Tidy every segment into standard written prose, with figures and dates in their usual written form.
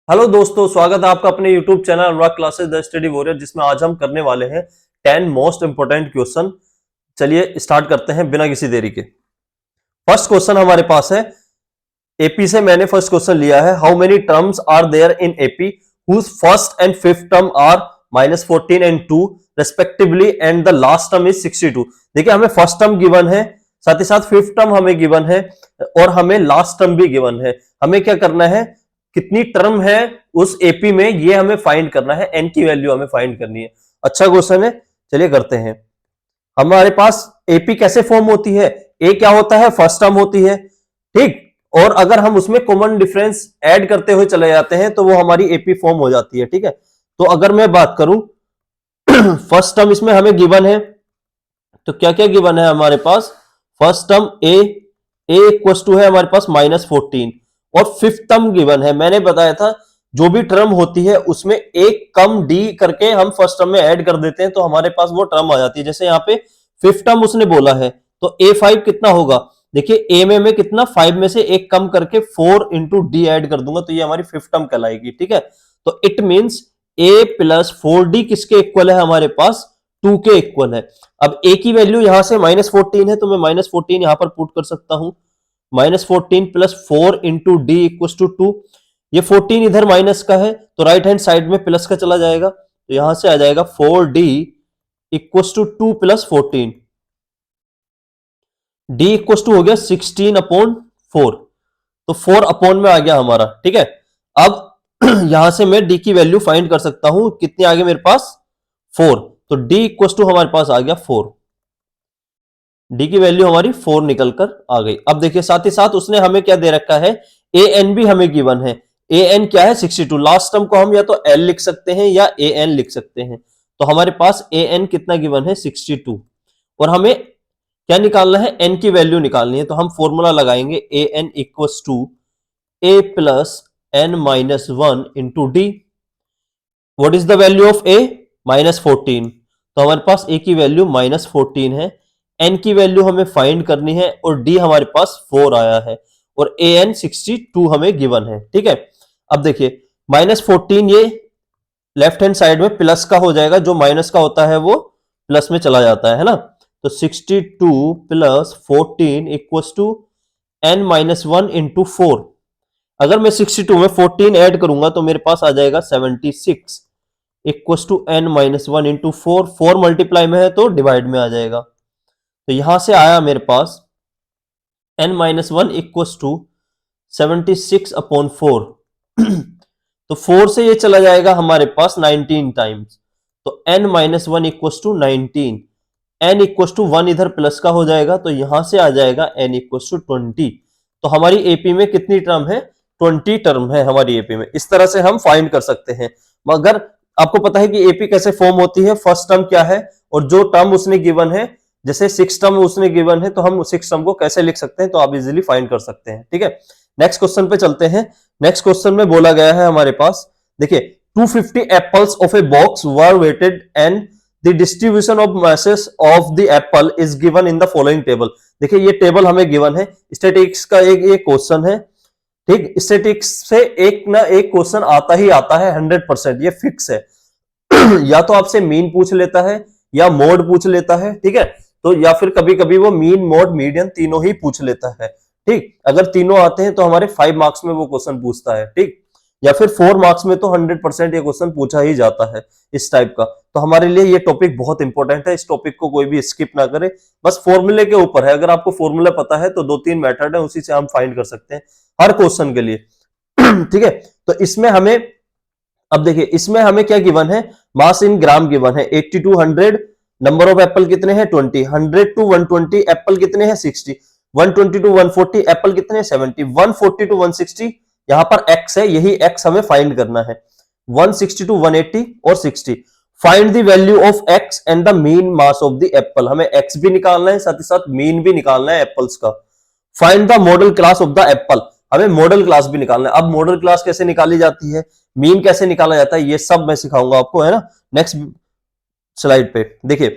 Hello दोस्तों, स्वागत है आपका अपने YouTube channel Anurag classes the study warrior, जिसमें आज हम करने वाले हैं 10 मोस्ट इंपोर्टेंट क्वेश्चन। चलिए स्टार्ट करते हैं बिना किसी देरी के। फर्स्ट क्वेश्चन हमारे पास है एपी से। मैंने फर्स्ट क्वेश्चन लिया है, how many terms are there in AP whose first and fifth term are -14 and 2 respectively and the last term is 62। देखिए, हमें फर्स्ट टर्म गिवन है, साथ ही साथ फिफ्थ टर्म हमें गिवन है और हमें लास्ट टर्म भी गिवन है। हमें क्या करना है, कितनी टर्म है उस एपी में, ये हमें फाइंड करना है। एन की वैल्यू हमें फाइंड करनी है। अच्छा क्वेश्चन है, चलिए करते हैं। हमारे पास एपी कैसे फॉर्म होती है, ए क्या होता है, फर्स्ट टर्म होती है, ठीक। और अगर हम उसमें कॉमन डिफरेंस ऐड करते हुए चले जाते हैं तो वो हमारी एपी फॉर्म हो जाती है, ठीक है। तो अगर मैं बात करूं फर्स्ट टर्म इसमें हमें गिवन है, तो क्या क्या गिवन है हमारे पास। First term A equal to है हमारे पास -14 और फिफ्थ टर्म गिवन है। मैंने बताया था जो भी टर्म होती है उसमें एक कम डी करके हम फर्स्ट टर्म में ऐड कर देते हैं तो हमारे पास वो टर्म आ जाती है। जैसे यहाँ पे फिफ्थ टर्म उसने बोला है तो A5 कितना होगा, देखिए ए में कितना 5 में से एक कम करके 4 इंटू डी एड कर दूंगा तो ये हमारी फिफ्थ टर्म कहलाएगी, ठीक है। तो it means A plus 4D किसके इक्वल है, हमारे पास 2 के इक्वल है। अब A की वैल्यू यहां से -14 है तो मैं -14 यहां पर पुट कर सकता हूं। -14 plus 4 into D equal to 2। ये 14 इधर माइनस का है तो राइट हैंड साइड में प्लस का चला जाएगा, तो यहां से आ जाएगा 4D इक्वल टू 2 प्लस 14। डी इक्वल टू हो गया 16/4, तो 4 अपॉन में आ गया हमारा, ठीक है। अब यहां से मैं डी की वैल्यू फाइंड कर सकता हूं, कितनी आ गई मेरे पास 4, तो डी इक्वल टू हमारे पास आ गया 4। डी की वैल्यू हमारी 4 निकल कर आ गई। अब देखिए साथ ही साथ उसने हमें क्या दे रखा है, ए एन भी हमें गिवन है। ए एन क्या है 62। लास्ट टर्म को हम या तो एल लिख सकते हैं या ए एन लिख सकते हैं। तो हमारे पास ए एन कितना गिवन है 62 और हमें क्या निकालना है, एन की वैल्यू निकालनी है। तो हम फॉर्मूला लगाएंगे A N equal to A plus N minus 1 into D. What is the value of A, -14। तो हमारे पास ए की वैल्यू -14 है, एन की वैल्यू हमें फाइंड करनी है और डी हमारे पास 4 आया है और ए एन 62 हमें गिवन है, ठीक है। अब देखिए -14 ये लेफ्ट हैंड साइड में प्लस का हो जाएगा, जो माइनस का होता है वो प्लस में चला जाता है ना। तो 62 plus 14 equal to N minus 1 into 4। अगर मैं 62 में 14 ऐड करूंगा तो मेरे पास आ जाएगा 76 equal to N minus 1 into 4। 4 multiply में है तो डिवाइड में आ जाएगा, तो यहां से आया मेरे पास एन माइनस 1 इक्वल टू 76/4। तो 4 से ये चला जाएगा हमारे पास 19 टाइम्स, तो n minus 1 equal to 19। n equal to 1 इधर प्लस का हो जाएगा तो यहां से आ जाएगा n इक्वल टू 20। तो हमारी एपी में कितनी टर्म है, 20 टर्म है हमारी एपी में। इस तरह से हम फाइंड कर सकते हैं। मगर आपको पता है कि एपी कैसे फॉर्म होती है, फर्स्ट टर्म क्या है और जो टर्म उसने गिवन है, जैसे 6 टर्म उसने गिवन है तो हम 6 टर्म को कैसे लिख सकते हैं, तो आप इजीली फाइंड कर सकते हैं, ठीक है। नेक्स्ट क्वेश्चन पे चलते हैं। नेक्स्ट क्वेश्चन में बोला गया है हमारे पास, देखिए 250 apples of a box were weighted and the distribution of masses of the apple is given in the following table. देखिए ये टेबल हमें गिवन है, स्टैटिस्टिक्स का एक क्वेश्चन है, ठीक। स्टैटिस्टिक्स से एक ना एक क्वेश्चन आता ही आता है 100%, ये फिक्स है। या तो आपसे मीन पूछ लेता है या मोड पूछ लेता है, ठीक है। तो या फिर कभी कभी वो मीन मोड मीडियन तीनों ही पूछ लेता है, ठीक। अगर तीनों आते हैं तो हमारे 5 मार्क्स में वो क्वेश्चन पूछता है, ठीक। या फिर 4 मार्क्स में तो 100% ये क्वेश्चन पूछा ही जाता है इस टाइप का। तो हमारे लिए ये टॉपिक बहुत इंपॉर्टेंट है, इस टॉपिक को कोई भी स्किप ना करे। बस फॉर्मूले के ऊपर है, अगर आपको फॉर्मूला पता है तो 2-3 मेथड है, उसी से हम फाइंड कर सकते हैं हर क्वेश्चन के लिए। ठीक है, तो इसमें हमें, अब देखिए इसमें हमें क्या गिवन है, मास इन ग्राम गिवन है 80 to 100। नंबर ऑफ एप्पल कितने हैं 20। 100 to 120 एप्पल कितने हैं 60। 120 to 140 एप्पल कितने हैं 70। 140 to 160 यहां पर x है, यही x हमें फाइंड करना है। 160 to 180 और 60। Find the value of x and the mean mass of the Apple. हमें x भी निकालना है, साथ ही साथ मीन भी निकालना है एप्पल्स का। Find the model class of the Apple. हमें मॉडल क्लास भी निकालना है। अब मॉडल क्लास कैसे निकाली जाती है, मीन कैसे निकाला जाता है, ये सब मैं सिखाऊंगा आपको, है ना। नेक्स्ट स्लाइड पे देखिए,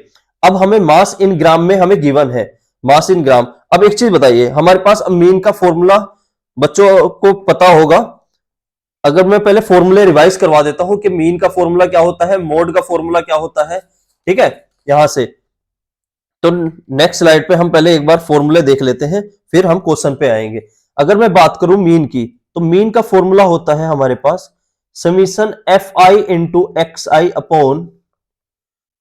अब हमें मास इन ग्राम में हमें गिवन है, मास इन ग्राम। अब एक चीज बताइए, हमारे पास मीन का फॉर्मूला बच्चों को पता होगा, अगर मैं पहले फॉर्मूले रिवाइज करवा देता हूं कि मीन का फॉर्मूला क्या होता है, मोड का फॉर्मूला क्या होता है, ठीक है, यहां से। तो नेक्स्ट स्लाइड पे हम पहले एक बार फॉर्मूले देख लेते हैं, फिर हम क्वेश्चन पे आएंगे। अगर मैं बात करूं मीन की, तो मीन का फॉर्मूला होता है हमारे पास summation F I into X I upon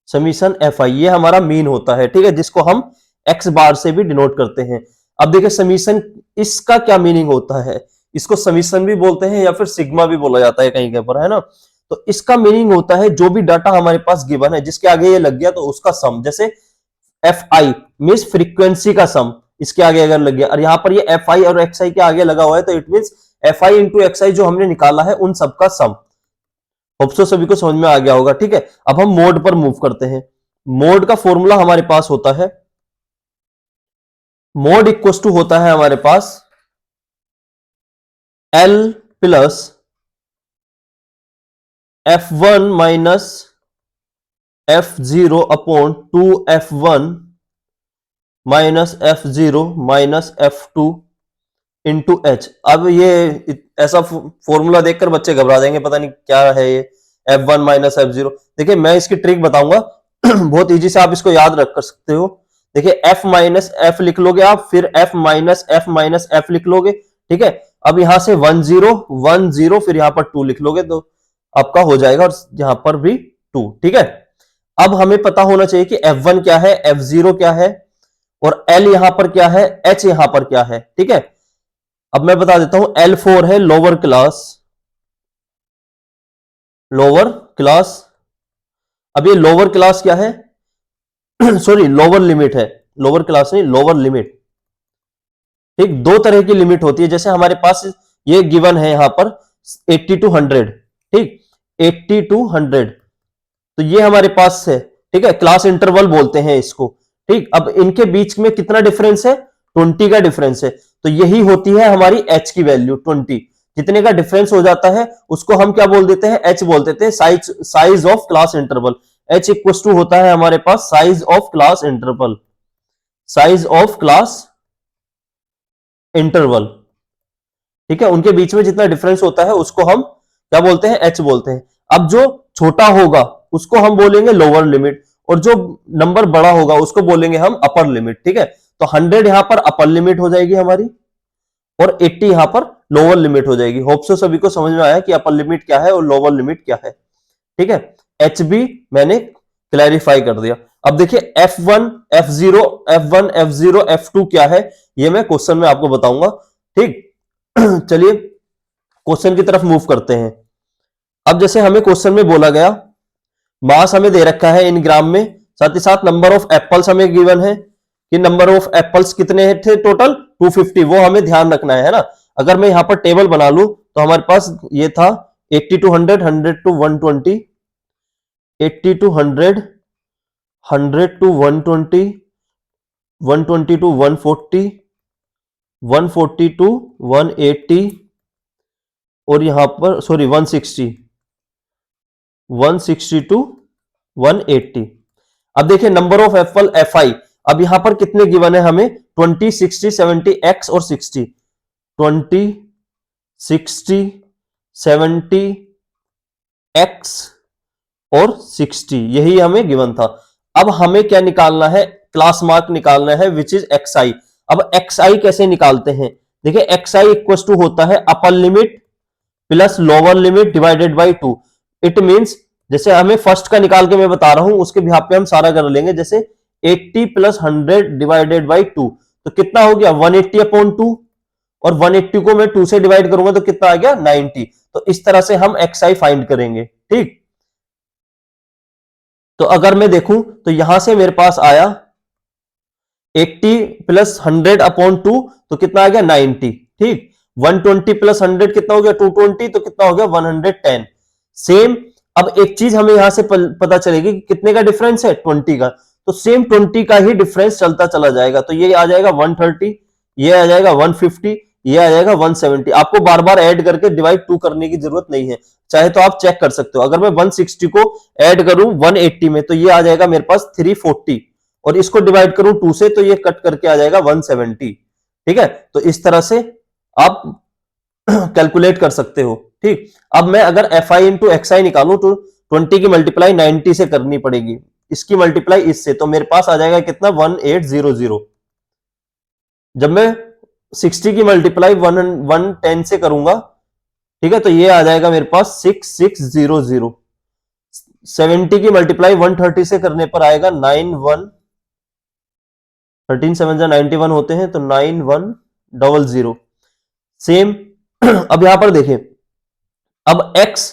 summation F I, ये हमारा मीन होता है, ठीक है, जिसको हम एक्स बार से भी डिनोट करते हैं। अब देखिए समीशन, इसका क्या मीनिंग होता है, इसको समीशन भी बोलते हैं या फिर सिग्मा भी बोला जाता है कहीं कहीं पर, है ना। तो इसका मीनिंग होता है जो भी डाटा हमारे पास गिवन है, जिसके आगे ये लग गया तो उसका सम, जैसे एफ आई मीन फ्रीक्वेंसी का सम, इसके आगे अगर लग गया, और यहां पर ये एफ आई और एक्स आई के आगे लगा हुआ है, तो it mean F I into X I जो हमने निकाला है उन सबका सम। होप सो सभी को समझ में आ गया होगा, ठीक है। अब हम मोड पर मूव करते हैं। मोड का फॉर्मूला हमारे पास होता है, मोड इक्वल टू होता है हमारे पास L plus F one minus F zero upon 2f1 minus F zero minus F two into H. अब ये ऐसा फॉर्मूला देखकर बच्चे घबरा देंगे, पता नहीं क्या है ये f1 माइनस एफ जीरो। देखिए मैं इसकी ट्रिक बताऊंगा बहुत इजी से आप इसको याद रख कर सकते हो। देखिए f माइनस एफ लिख लोगे आप, फिर f माइनस एफ लिख लोगे, ठीक है। अब यहां से 1 0 1 0, फिर यहां पर 2 लिख लोगे तो आपका हो जाएगा, और यहां पर भी 2, ठीक है। अब हमें पता होना चाहिए कि f1 क्या है, f0 क्या है, और l यहां पर क्या है, h यहां पर क्या है, ठीक है। अब मैं बता देता हूं, L4 है लोअर क्लास, लोअर क्लास। अब ये लोअर क्लास क्या है सॉरी लोअर लिमिट है, लोअर क्लास नहीं लोअर लिमिट, ठीक। दो तरह की लिमिट होती है, जैसे हमारे पास ये गिवन है यहां पर 80 to 100, ठीक, 80 to 100, तो ये हमारे पास है, ठीक है, क्लास इंटरवल बोलते हैं इसको, ठीक। अब इनके बीच में कितना डिफरेंस है, 20 का डिफरेंस है, तो यही होती है हमारी h की वैल्यू 20। जितने का डिफरेंस हो जाता है उसको हम क्या बोल देते हैं, h बोल देते हैं, size of class interval. h equal to होता है हमारे पास size of class interval, size of class interval, ठीक है। उनके बीच में जितना डिफरेंस होता है उसको हम क्या बोलते हैं, h बोलते हैं। अब जो छोटा होगा उसको हम बोलेंगे लोअर लिमिट, और जो नंबर बड़ा होगा उसको बोलेंगे हम अपर लिमिट, ठीक है। तो 100 यहां पर अपर लिमिट हो जाएगी हमारी, और 80 यहां पर लोअर लिमिट हो जाएगी। होप सो सभी को समझ में आया कि अपर लिमिट क्या है और लोअर लिमिट क्या है, ठीक है। एच भी मैंने क्लैरिफाई कर दिया। अब देखिए F1 F0 F1 F0 F2 क्या है, ये मैं क्वेश्चन में आपको बताऊंगा, ठीक। चलिए क्वेश्चन की तरफ मूव करते हैं। अब जैसे हमें क्वेश्चन में बोला गया, मास हमें दे रखा है इन ग्राम में, साथ ही साथ नंबर ऑफ एप्पल्स हमें गिवन है कि नंबर ऑफ एप्पल्स कितने थे टोटल 250, वो हमें ध्यान रखना है ना। अगर मैं यहां पर टेबल बना लूं तो हमारे पास ये था 80 to 100, 100 to 120, 80 to 100, 100 to 120, 120 to 140, 140 to 180, और यहां पर सॉरी 160, 160 to 180। अब देखिए number of Apple F I, अब यहां पर कितने गिवन है हमें, 20 60 70 एक्स और 60, 20 60 70 एक्स और 60, यही हमें गिवन था। अब हमें क्या निकालना है, क्लास मार्क निकालना है विच इज एक्स आई। अब एक्स आई कैसे निकालते हैं, देखिए एक्स आई इक्वल टू होता है upper limit plus lower limit divided by 2। It means जैसे हमें फर्स्ट का निकाल के मैं बता रहा हूं, उसके बिहाफ पे हम सारा कर लेंगे। जैसे 80 प्लस 100 डिवाइडेड बाई 2, तो कितना हो गया 180 अपॉन 2, और 180 को मैं 2 से डिवाइड करूंगा तो कितना आ गया 90। तो इस तरह से हम एक्स आई फाइंड करेंगे, ठीक। तो अगर मैं देखूं तो यहां से मेरे पास आया 80 प्लस 100 अपॉन 2, तो कितना आ गया 90, ठीक। 120 प्लस 100 कितना हो गया 220, तो कितना हो गया 110। सेम अब एक चीज हमें यहां से पता चलेगी कि कितने का डिफरेंस है 20 का, तो सेम 20 का ही डिफरेंस चलता चला जाएगा। तो ये आ जाएगा 130, ये आ जाएगा 150, ये आ जाएगा 170। आपको बार बार ऐड करके डिवाइड 2 करने की जरूरत नहीं है, चाहे तो आप चेक कर सकते हो। अगर मैं 160 को ऐड करूं 180 में, तो ये आ जाएगा मेरे पास 340, और इसको डिवाइड करूं 2 से तो ये कट करके आ जाएगा 170, ठीक है। तो इस तरह से आप कैलकुलेट कर सकते हो, ठीक, अब मैं अगर एफ आई इंटू एक्स आई निकालू तो 20 की मल्टीप्लाई 90 से करनी पड़ेगी, इसकी मल्टीप्लाई इससे, तो मेरे पास आ जाएगा कितना 1800। जब मैं 60 की मल्टीप्लाई 110 से करूंगा, ठीक है, तो ये आ जाएगा मेरे पास 6600। 70 की मल्टीप्लाई 130 से करने पर आएगा 91, 13 7 91 होते हैं, तो 9100। सेम अब यहां पर देखें, अब x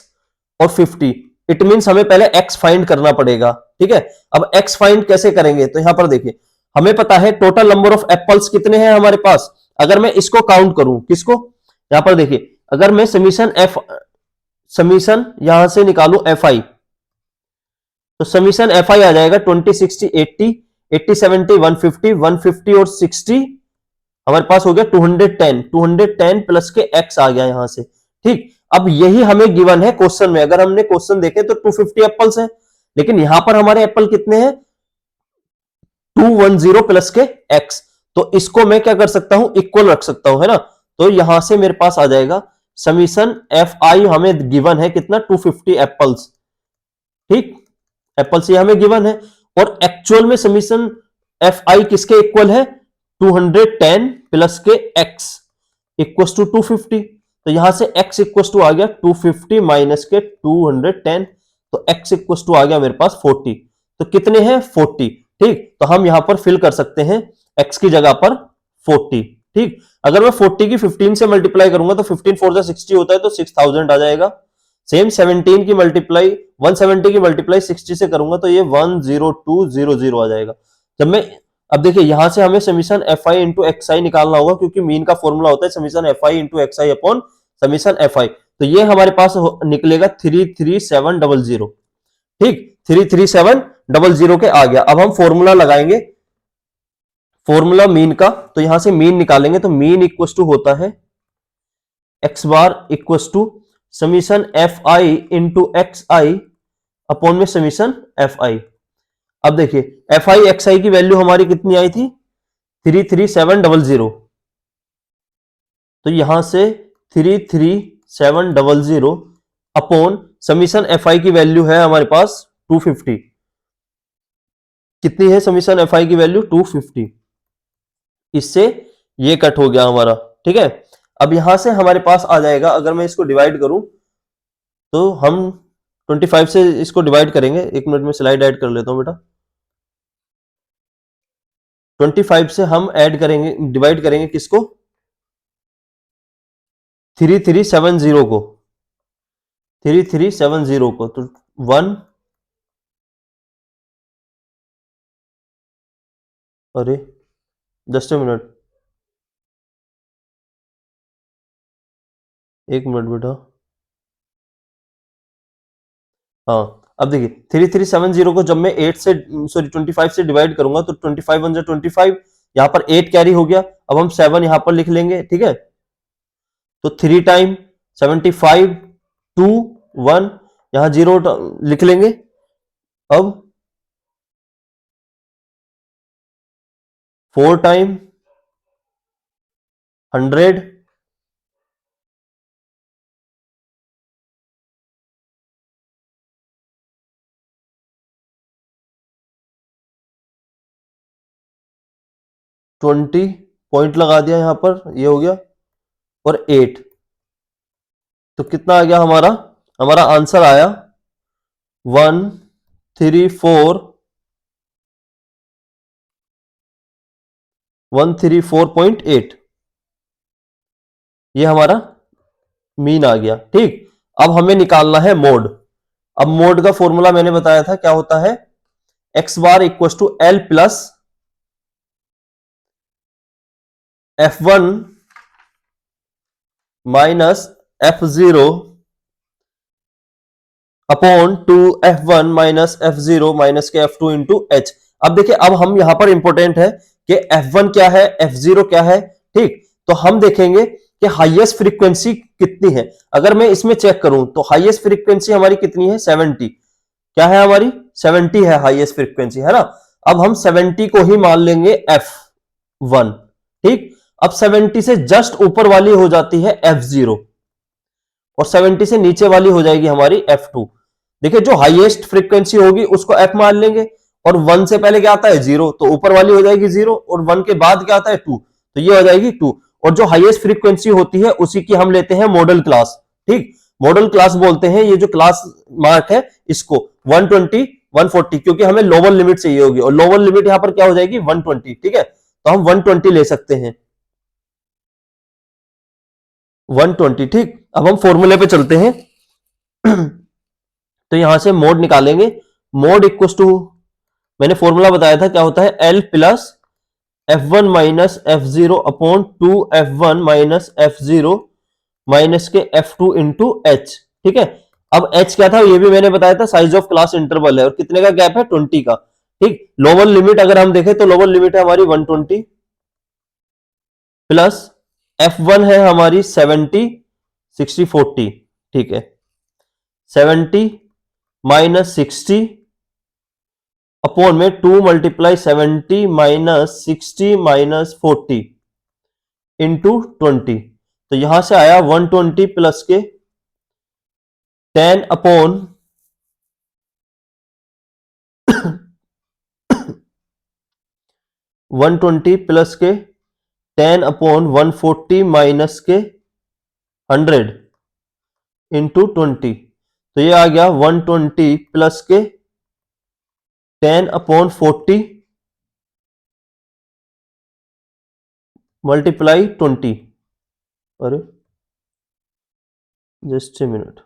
और 50, इट मींस हमें पहले x फाइंड करना पड़ेगा, ठीक है। अब x फाइंड कैसे करेंगे, तो यहां पर देखिए, हमें पता है टोटल नंबर ऑफ एप्पल्स कितने हैं हमारे पास। अगर मैं इसको काउंट करूं, किसको, यहां पर देखिए, अगर मैं समीशन यहां से निकालू एफ आई, तो समीशन एफ आई आ जाएगा 20 60 80 80 70 150 150 और 60, हमारे पास हो गया 210। 210 प्लस के x आ गया यहां से, ठीक। अब यही हमें गिवन है क्वेश्चन में, अगर हमने क्वेश्चन देखे तो 250 एप्पल्स है, लेकिन यहां पर हमारे एप्पल कितने हैं, 210 प्लस के x, तो इसको मैं क्या कर सकता हूं, इक्वल रख सकता हूं, है ना। तो यहां से मेरे पास आ जाएगा समीशन एफ आई हमें गिवन है कितना, 250 एप्पल्स, ठीक, एप्पल्स ये हमें गिवन है, और एक्चुअल में समीशन एफ आई किसके इक्वल है, 210 प्लस के x इक्वल टू 250, तो यहां से x इक्वल टू आ गया 250 माइनस के 210, तो x इक्वल टू आ गया मेरे पास 40, तो कितने हैं 40, ठीक। तो हम यहां पर फिल कर सकते हैं x की जगह पर 40, ठीक। अगर मैं 40 की 15 से मल्टीप्लाई करूंगा तो 15 4 जा 60 होता है, तो 6000 आ जाएगा। सेम 17 की मल्टीप्लाई 170 की मल्टीप्लाई 60 से करूंगा तो ये 10200 आ जाएगा। जब मैं, अब देखिए यहां से हमें summation F I into X I निकालना होगा, क्योंकि मीन का फॉर्मूला होता है summation F I into X I upon summation F I, तो ये हमारे पास निकलेगा 33700, ठीक, 33700 के आ गया। अब हम फॉर्मूला लगाएंगे, फॉर्मूला मीन का, तो यहां से मीन निकालेंगे, तो मीन इक्वल टू होता है X bar equal to summation F I into X I upon में समीशन एफ आई। अब देखिए एफ आई एक्स आई की वैल्यू हमारी कितनी आई थी, 33700, तो यहां से 33700 अपॉन समीशन एफ आई की वैल्यू है हमारे पास 250, कितनी है समीशन एफ आई की वैल्यू 250, इससे ये कट हो गया हमारा, ठीक है। अब यहां से हमारे पास आ जाएगा, अगर मैं इसको डिवाइड करूं तो हम 25 से इसको डिवाइड करेंगे, एक मिनट में स्लाइड ऐड कर लेता हूं बेटा। 25 से हम ऐड करेंगे, डिवाइड करेंगे किसको, 3370 को, 3370 को, तो 1, अरे जस्ट ए मिनट, एक मिनट बेटा, हाँ। अब देखिए 3370 को जब मैं 8 से, सॉरी 25 से डिवाइड करूंगा तो 25 1 जा 25, यहां पर 8 कैरी हो गया, अब हम 7 यहां पर लिख लेंगे, ठीक है। तो 3 टाइम 75 2 1, यहां 0 लिख लेंगे। अब 4 टाइम 100, ट्वेंटी पॉइंट लगा दिया यहां पर, ये हो गया, और 8, तो कितना आ गया हमारा, हमारा आंसर आया 134.8, ये हमारा मीन आ गया, ठीक। अब हमें निकालना है मोड। अब मोड का फॉर्मूला मैंने बताया था क्या होता है, X bar equal to L plus F1 minus F0 upon two F1 minus F0 minus के F2 इंटू एच। अब देखिए, अब हम यहां पर इंपॉर्टेंट है कि F1 क्या है, F0 क्या है, ठीक। तो हम देखेंगे कि हाईएस्ट फ्रीक्वेंसी कितनी है। अगर मैं इसमें चेक करूं तो हाईएस्ट फ्रीक्वेंसी हमारी कितनी है, 70, क्या है हमारी 70 है हाईएस्ट फ्रीक्वेंसी, है ना। अब हम 70 को ही मान लेंगे F1, ठीक। अब 70 से जस्ट ऊपर वाली हो जाती है F0, और 70 से नीचे वाली हो जाएगी हमारी F2। देखिए जो हाईएस्ट फ्रीक्वेंसी होगी उसको F मान लेंगे, और 1 से पहले क्या आता है 0, तो ऊपर वाली हो जाएगी 0, और 1 के बाद क्या आता है 2, तो ये हो जाएगी 2। और जो हाईएस्ट फ्रीक्वेंसी होती है उसी की हम लेते हैं मॉडल क्लास। ठीक, मॉडल क्लास बोलते हैं ये जो क्लास मार्क है इसको 120 140, क्योंकि हमें लोअर लिमिट चाहिए होगी, और लोअर लिमिट यहां पर क्या हो जाएगी 120। ठीक है, तो हम 120 ले सकते हैं, 120। ठीक, अब हम फॉर्मूले पे चलते हैं। तो यहां से मोड निकालेंगे, मोड इक्वल टू, मैंने फॉर्मूला बताया था क्या होता है, L plus F1 minus F0 upon 2F1 minus F0 minus के F2 इंटू H। ठीक है, अब H क्या था ये भी मैंने बताया था, साइज ऑफ क्लास इंटरवल है, और कितने का गैप है 20 का। ठीक, लोअर लिमिट अगर हम देखें तो लोअर लिमिट है हमारी 120 प्लस F1 है हमारी 70 60 40। ठीक है, 70 माइनस 60 अपॉन में 2 मल्टीप्लाई 70 माइनस 60 माइनस 40 इंटू 20। तो यहां से आया 120 प्लस के 10 अपॉन 120 प्लस के 10 अपॉन 140 माइनस के 100 इंटू 20। तो ये आ गया 120 प्लस के 10 अपॉन 40 मल्टीप्लाई 20। अरे जस्ट ए मिनट,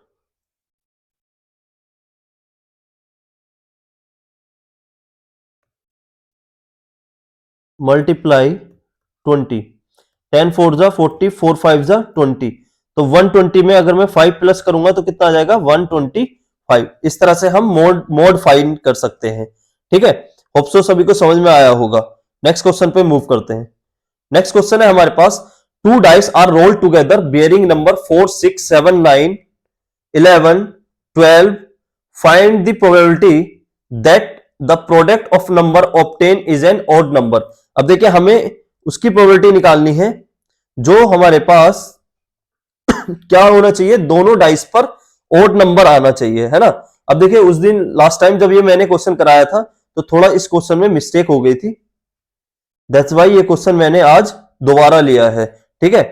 मल्टीप्लाई 20, 10 4 जा 40, 4 5 जा 20। तो 120 में अगर मैं 5 प्लस करूंगा तो कितना आ जाएगा 125। इस तरह से हम मोड फाइंड कर सकते हैं। ठीक है, होप सो सभी को समझ में आया होगा। नेक्स्ट क्वेश्चन पे मूव करते हैं। नेक्स्ट क्वेश्चन है हमारे पास, 2 dice are rolled together bearing number 4 6 7 9 11 12, find the probability that the product of number obtain is an odd number. अब देखिए हमें उसकी प्रोबेबिलिटी निकालनी है जो हमारे पास क्या होना चाहिए, दोनों डाइस पर ओड नंबर आना चाहिए, है ना। अब देखिए उस दिन लास्ट टाइम जब ये मैंने क्वेश्चन कराया था तो थोड़ा इस क्वेश्चन में मिस्टेक हो गई थी, दैट्स वाई ये क्वेश्चन मैंने आज दोबारा लिया है। ठीक है,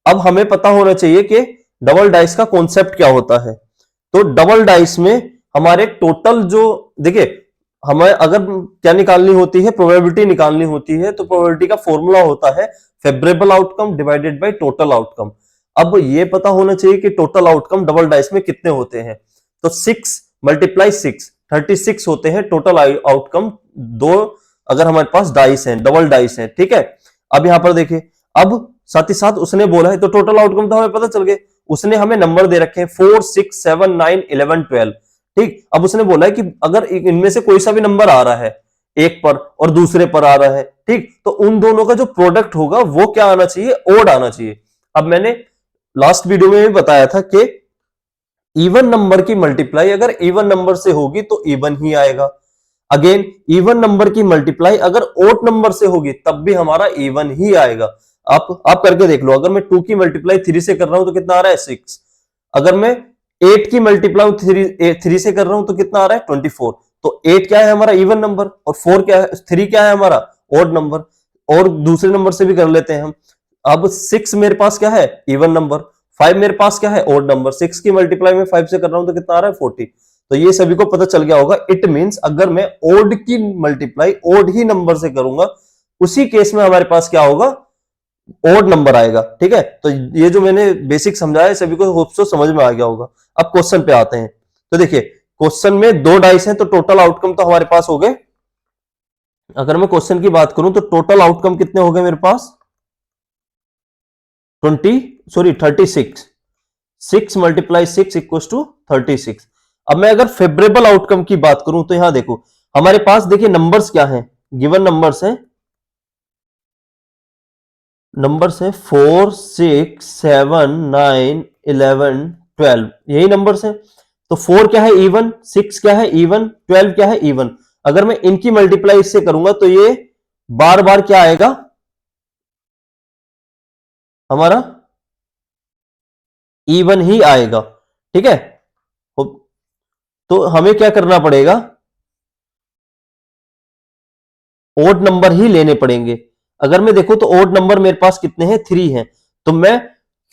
अब हमें पता होना चाहिए कि डबल डाइस का कॉन्सेप्ट क्या होता है। तो डबल डाइस में हमारे टोटल जो, देखिए हमें अगर क्या निकालनी होती है, प्रोबेबिलिटी निकालनी होती है, तो प्रोबेबिलिटी का फॉर्मूला होता है favourable outcome divided by total outcome. अब ये पता होना चाहिए कि टोटल आउटकम डबल डाइस में कितने होते हैं, तो 6 मल्टीप्लाई 6 36 होते हैं टोटल आउटकम, दो अगर हमारे पास डाइस हैं, डबल डाइस हैं। ठीक है, अब यहां पर देखिए, अब साथ ही साथ उसने बोला है तो टोटल आउटकम तो हमें पता चल गए, उसने हमें नंबर दे रखे हैं 4 6 7 9 11 12। ठीक, अब उसने बोला है कि अगर इनमें से कोई सा भी नंबर आ रहा है एक पर और दूसरे पर आ रहा है, ठीक, तो उन दोनों का जो प्रोडक्ट होगा वो क्या आना चाहिए, ओड आना चाहिए। अब मैंने लास्ट वीडियो में भी बताया था कि इवन नंबर की मल्टीप्लाई अगर इवन नंबर से होगी तो इवन ही आएगा, अगेन इवन नंबर की मल्टीप्लाई अगर ओड नंबर से होगी तब भी हमारा इवन ही आएगा। आप करके देख लो, अगर मैं 2 की मल्टीप्लाई 3 से कर रहा हूं तो कितना आ रहा है 6, अगर मैं 8 की मल्टीप्लाई 3 से कर रहा हूं तो कितना आ रहा है 24। तो 8 क्या है हमारा इवन नंबर, और 4 क्या है, 3 क्या है हमारा ओड नंबर। और दूसरे नंबर से भी कर लेते हैं हम, अब 6 मेरे पास क्या है इवन नंबर, 5 मेरे पास क्या है ओड नंबर, 6 की मल्टीप्लाई में 5 से कर रहा हूं तो कितना आ रहा है 40। तो ये सभी को पता चल गया होगा, इट मींस अगर मैं ओड की मल्टीप्लाई ओड ही नंबर से करूंगा उसी केस में हमारे पास क्या होगा, ओड नंबर आएगा। ठीक है, तो ये जो मैंने बेसिक समझाया सभी को होप सो समझ में आ गया होगा। अब क्वेश्चन पे आते हैं, तो देखिए क्वेश्चन में 2 डाइस हैं तो टोटल आउटकम तो हमारे पास हो गए। अगर मैं क्वेश्चन की बात करूं तो टोटल आउटकम कितने हो गए मेरे पास 36, 6 मल्टीप्लाई 6 इक्वल टू 36। अब मैं अगर फेवरेबल आउटकम की बात करूं तो यहां देखो हमारे पास, देखिए नंबर्स क्या हैं, गिवन नंबर्स हैं, नंबर्स है 4 6 7 9 11 12, यही नंबर्स हैं। तो 4 क्या है इवन, 6 क्या है इवन, 12 क्या है इवन। अगर मैं इनकी मल्टीप्लाई इससे करूंगा तो ये बार बार क्या आएगा हमारा इवन ही आएगा, ठीक है। तो हमें क्या करना पड़ेगा, ओड नंबर ही लेने पड़ेंगे। अगर मैं देखूं तो ओड नंबर मेरे पास कितने हैं, 3 हैं। तो मैं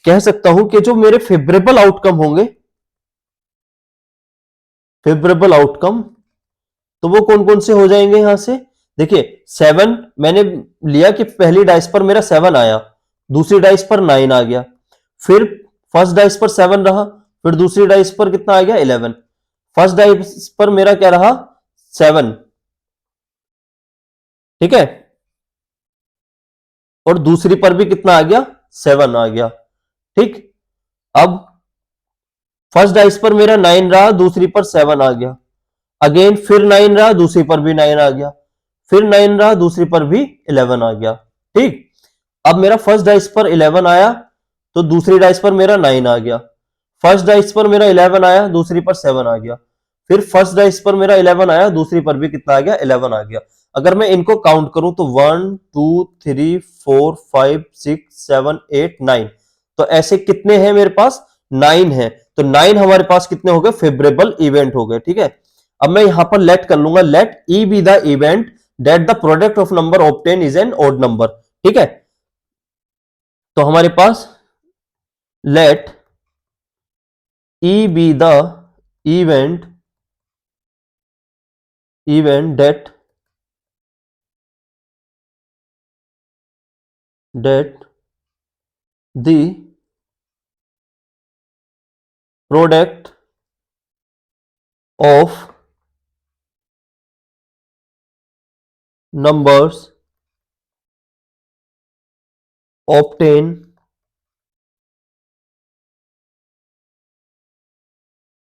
कह सकता हूं कि जो मेरे फेवरेबल आउटकम होंगे, फेवरेबल आउटकम, तो वो कौन कौन से हो जाएंगे यहां से। देखिए 7 मैंने लिया कि पहली डाइस पर मेरा 7 आया, दूसरी डाइस पर 9 आ गया, फिर फर्स्ट डाइस पर 7 रहा, फिर दूसरी डाइस पर कितना आ गया, 11। फर्स्ट डाइस पर मेरा क्या रहा, 7, ठीक है, और दूसरी पर भी कितना आ गया, 7 आ गया, ठीक। अब फर्स्ट डाइस पर मेरा 9 रहा, दूसरी पर 7 आ गया, अगेन फिर 9 रहा, दूसरी पर भी 9 आ गया, फिर 9 रहा, दूसरी पर भी 11 आ गया, ठीक। अब मेरा फर्स्ट डाइस पर 11 आया, तो दूसरी डाइस पर मेरा 9 आ गया, फर्स्ट डाइस पर मेरा 11 आया, दूसरी पर 7 आ गया, फिर फर्स्ट डाइस पर मेरा 11 आया, दूसरी पर भी कितना आ गया, 11 आ गया। अगर मैं इनको काउंट करूं तो 1 2 3 4 5 6 7 8 9, तो ऐसे कितने हैं मेरे पास, 9 है। तो 9 हमारे पास कितने हो गए, फेवरेबल इवेंट हो गए, ठीक है। अब मैं यहां पर लेट कर लूंगा, let E be the event that the product of number obtain is an odd number, ठीक है। तो हमारे पास let E be the event that the product of numbers obtained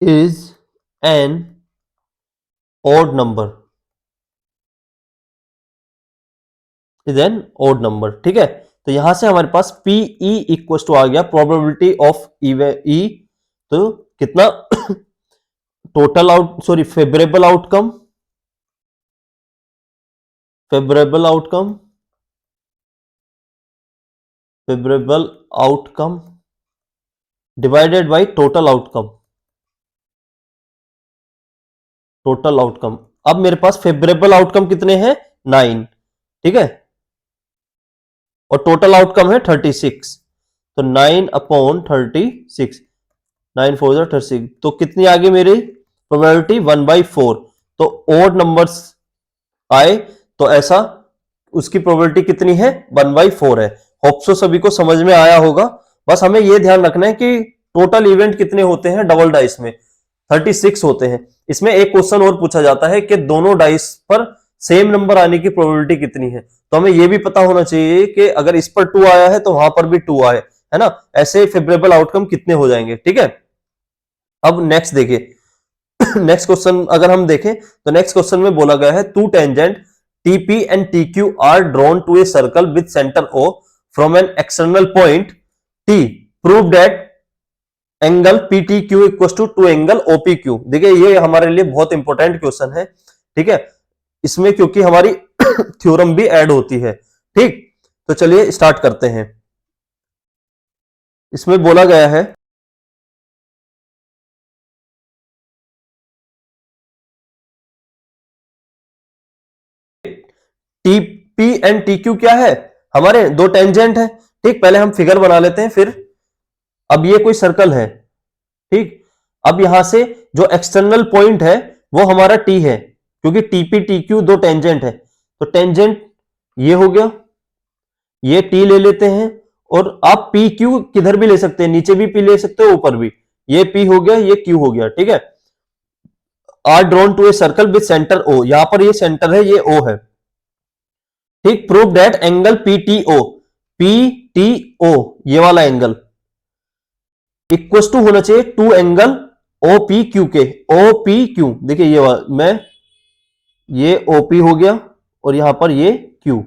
is an odd number, is an odd number, ठीक है। तो यहां से हमारे पास पीई इक्वल टू आ गया प्रोबेबिलिटी ऑफ ई, तो कितना total out, sorry favourable outcome, favourable outcome, favourable outcome divided by total outcome, total outcome. अब मेरे पास फेवरेबल आउटकम कितने हैं, 9, ठीक है, और टोटल आउटकम है 36, तो 9/36, 9×4 = 36, तो कितनी आ गई मेरी प्रोबेबिलिटी, 1/4। तो ओड नंबर्स आए तो ऐसा उसकी प्रोबेबिलिटी कितनी है, 1/4 है। होप सो सभी को समझ में आया होगा। बस हमें यह ध्यान रखना है कि टोटल इवेंट कितने होते हैं डबल डाइस में, 36 होते हैं। इसमें एक क्वेश्चन और पूछा जाता है कि दोनों डाइस पर सेम नंबर आने की प्रोबेबिलिटी कितनी है, तो हमें यह भी पता होना चाहिए कि अगर इस पर 2 आया है तो वहां पर भी 2 आए, है ना। ऐसे फेवरेबल आउटकम कितने हो जाएंगे, ठीक है। अब नेक्स्ट देखिए नेक्स्ट क्वेश्चन अगर हम देखें तो नेक्स्ट क्वेश्चन में बोला गया है, two tangent TP and TQ are drawn to a circle with center O from an external point T. Prove that angle PTQ equal to angle OPQ। देखिए ये हमारे लिए बहुत इंपॉर्टेंट क्वेश्चन है, ठीक है, इसमें क्योंकि हमारी थ्योरम भी ऐड होती है, ठीक। तो चलिए स्टार्ट करते हैं। इसमें बोला गया है टीपी एंड टीक्यू क्या है, हमारे दो टेंजेंट है, ठीक। पहले हम फिगर बना लेते हैं, फिर अब ये कोई सर्कल है, ठीक। अब यहां से जो एक्सटर्नल पॉइंट है वो हमारा टी है, क्योंकि टीपी टीक्यू दो टेंजेंट है, तो टेंजेंट ये हो गया, ये टी ले लेते हैं, और आप पी क्यू किधर भी ले सकते हैं, नीचे भी पी ले सकते हो, ऊपर भी, ये पी हो गया, ये क्यू हो गया, ठीक है। Are drawn to a circle with centre O, यहां पर ये सेंटर है, ये ओ है, ठीक। Prove that angle PTO, PTO ये वाला एंगल इक्वल टू होना चाहिए टू एंगल ओपी क्यू के, ओपी क्यू, देखिए मैं ये ओपी हो गया और यहां पर ये क्यू,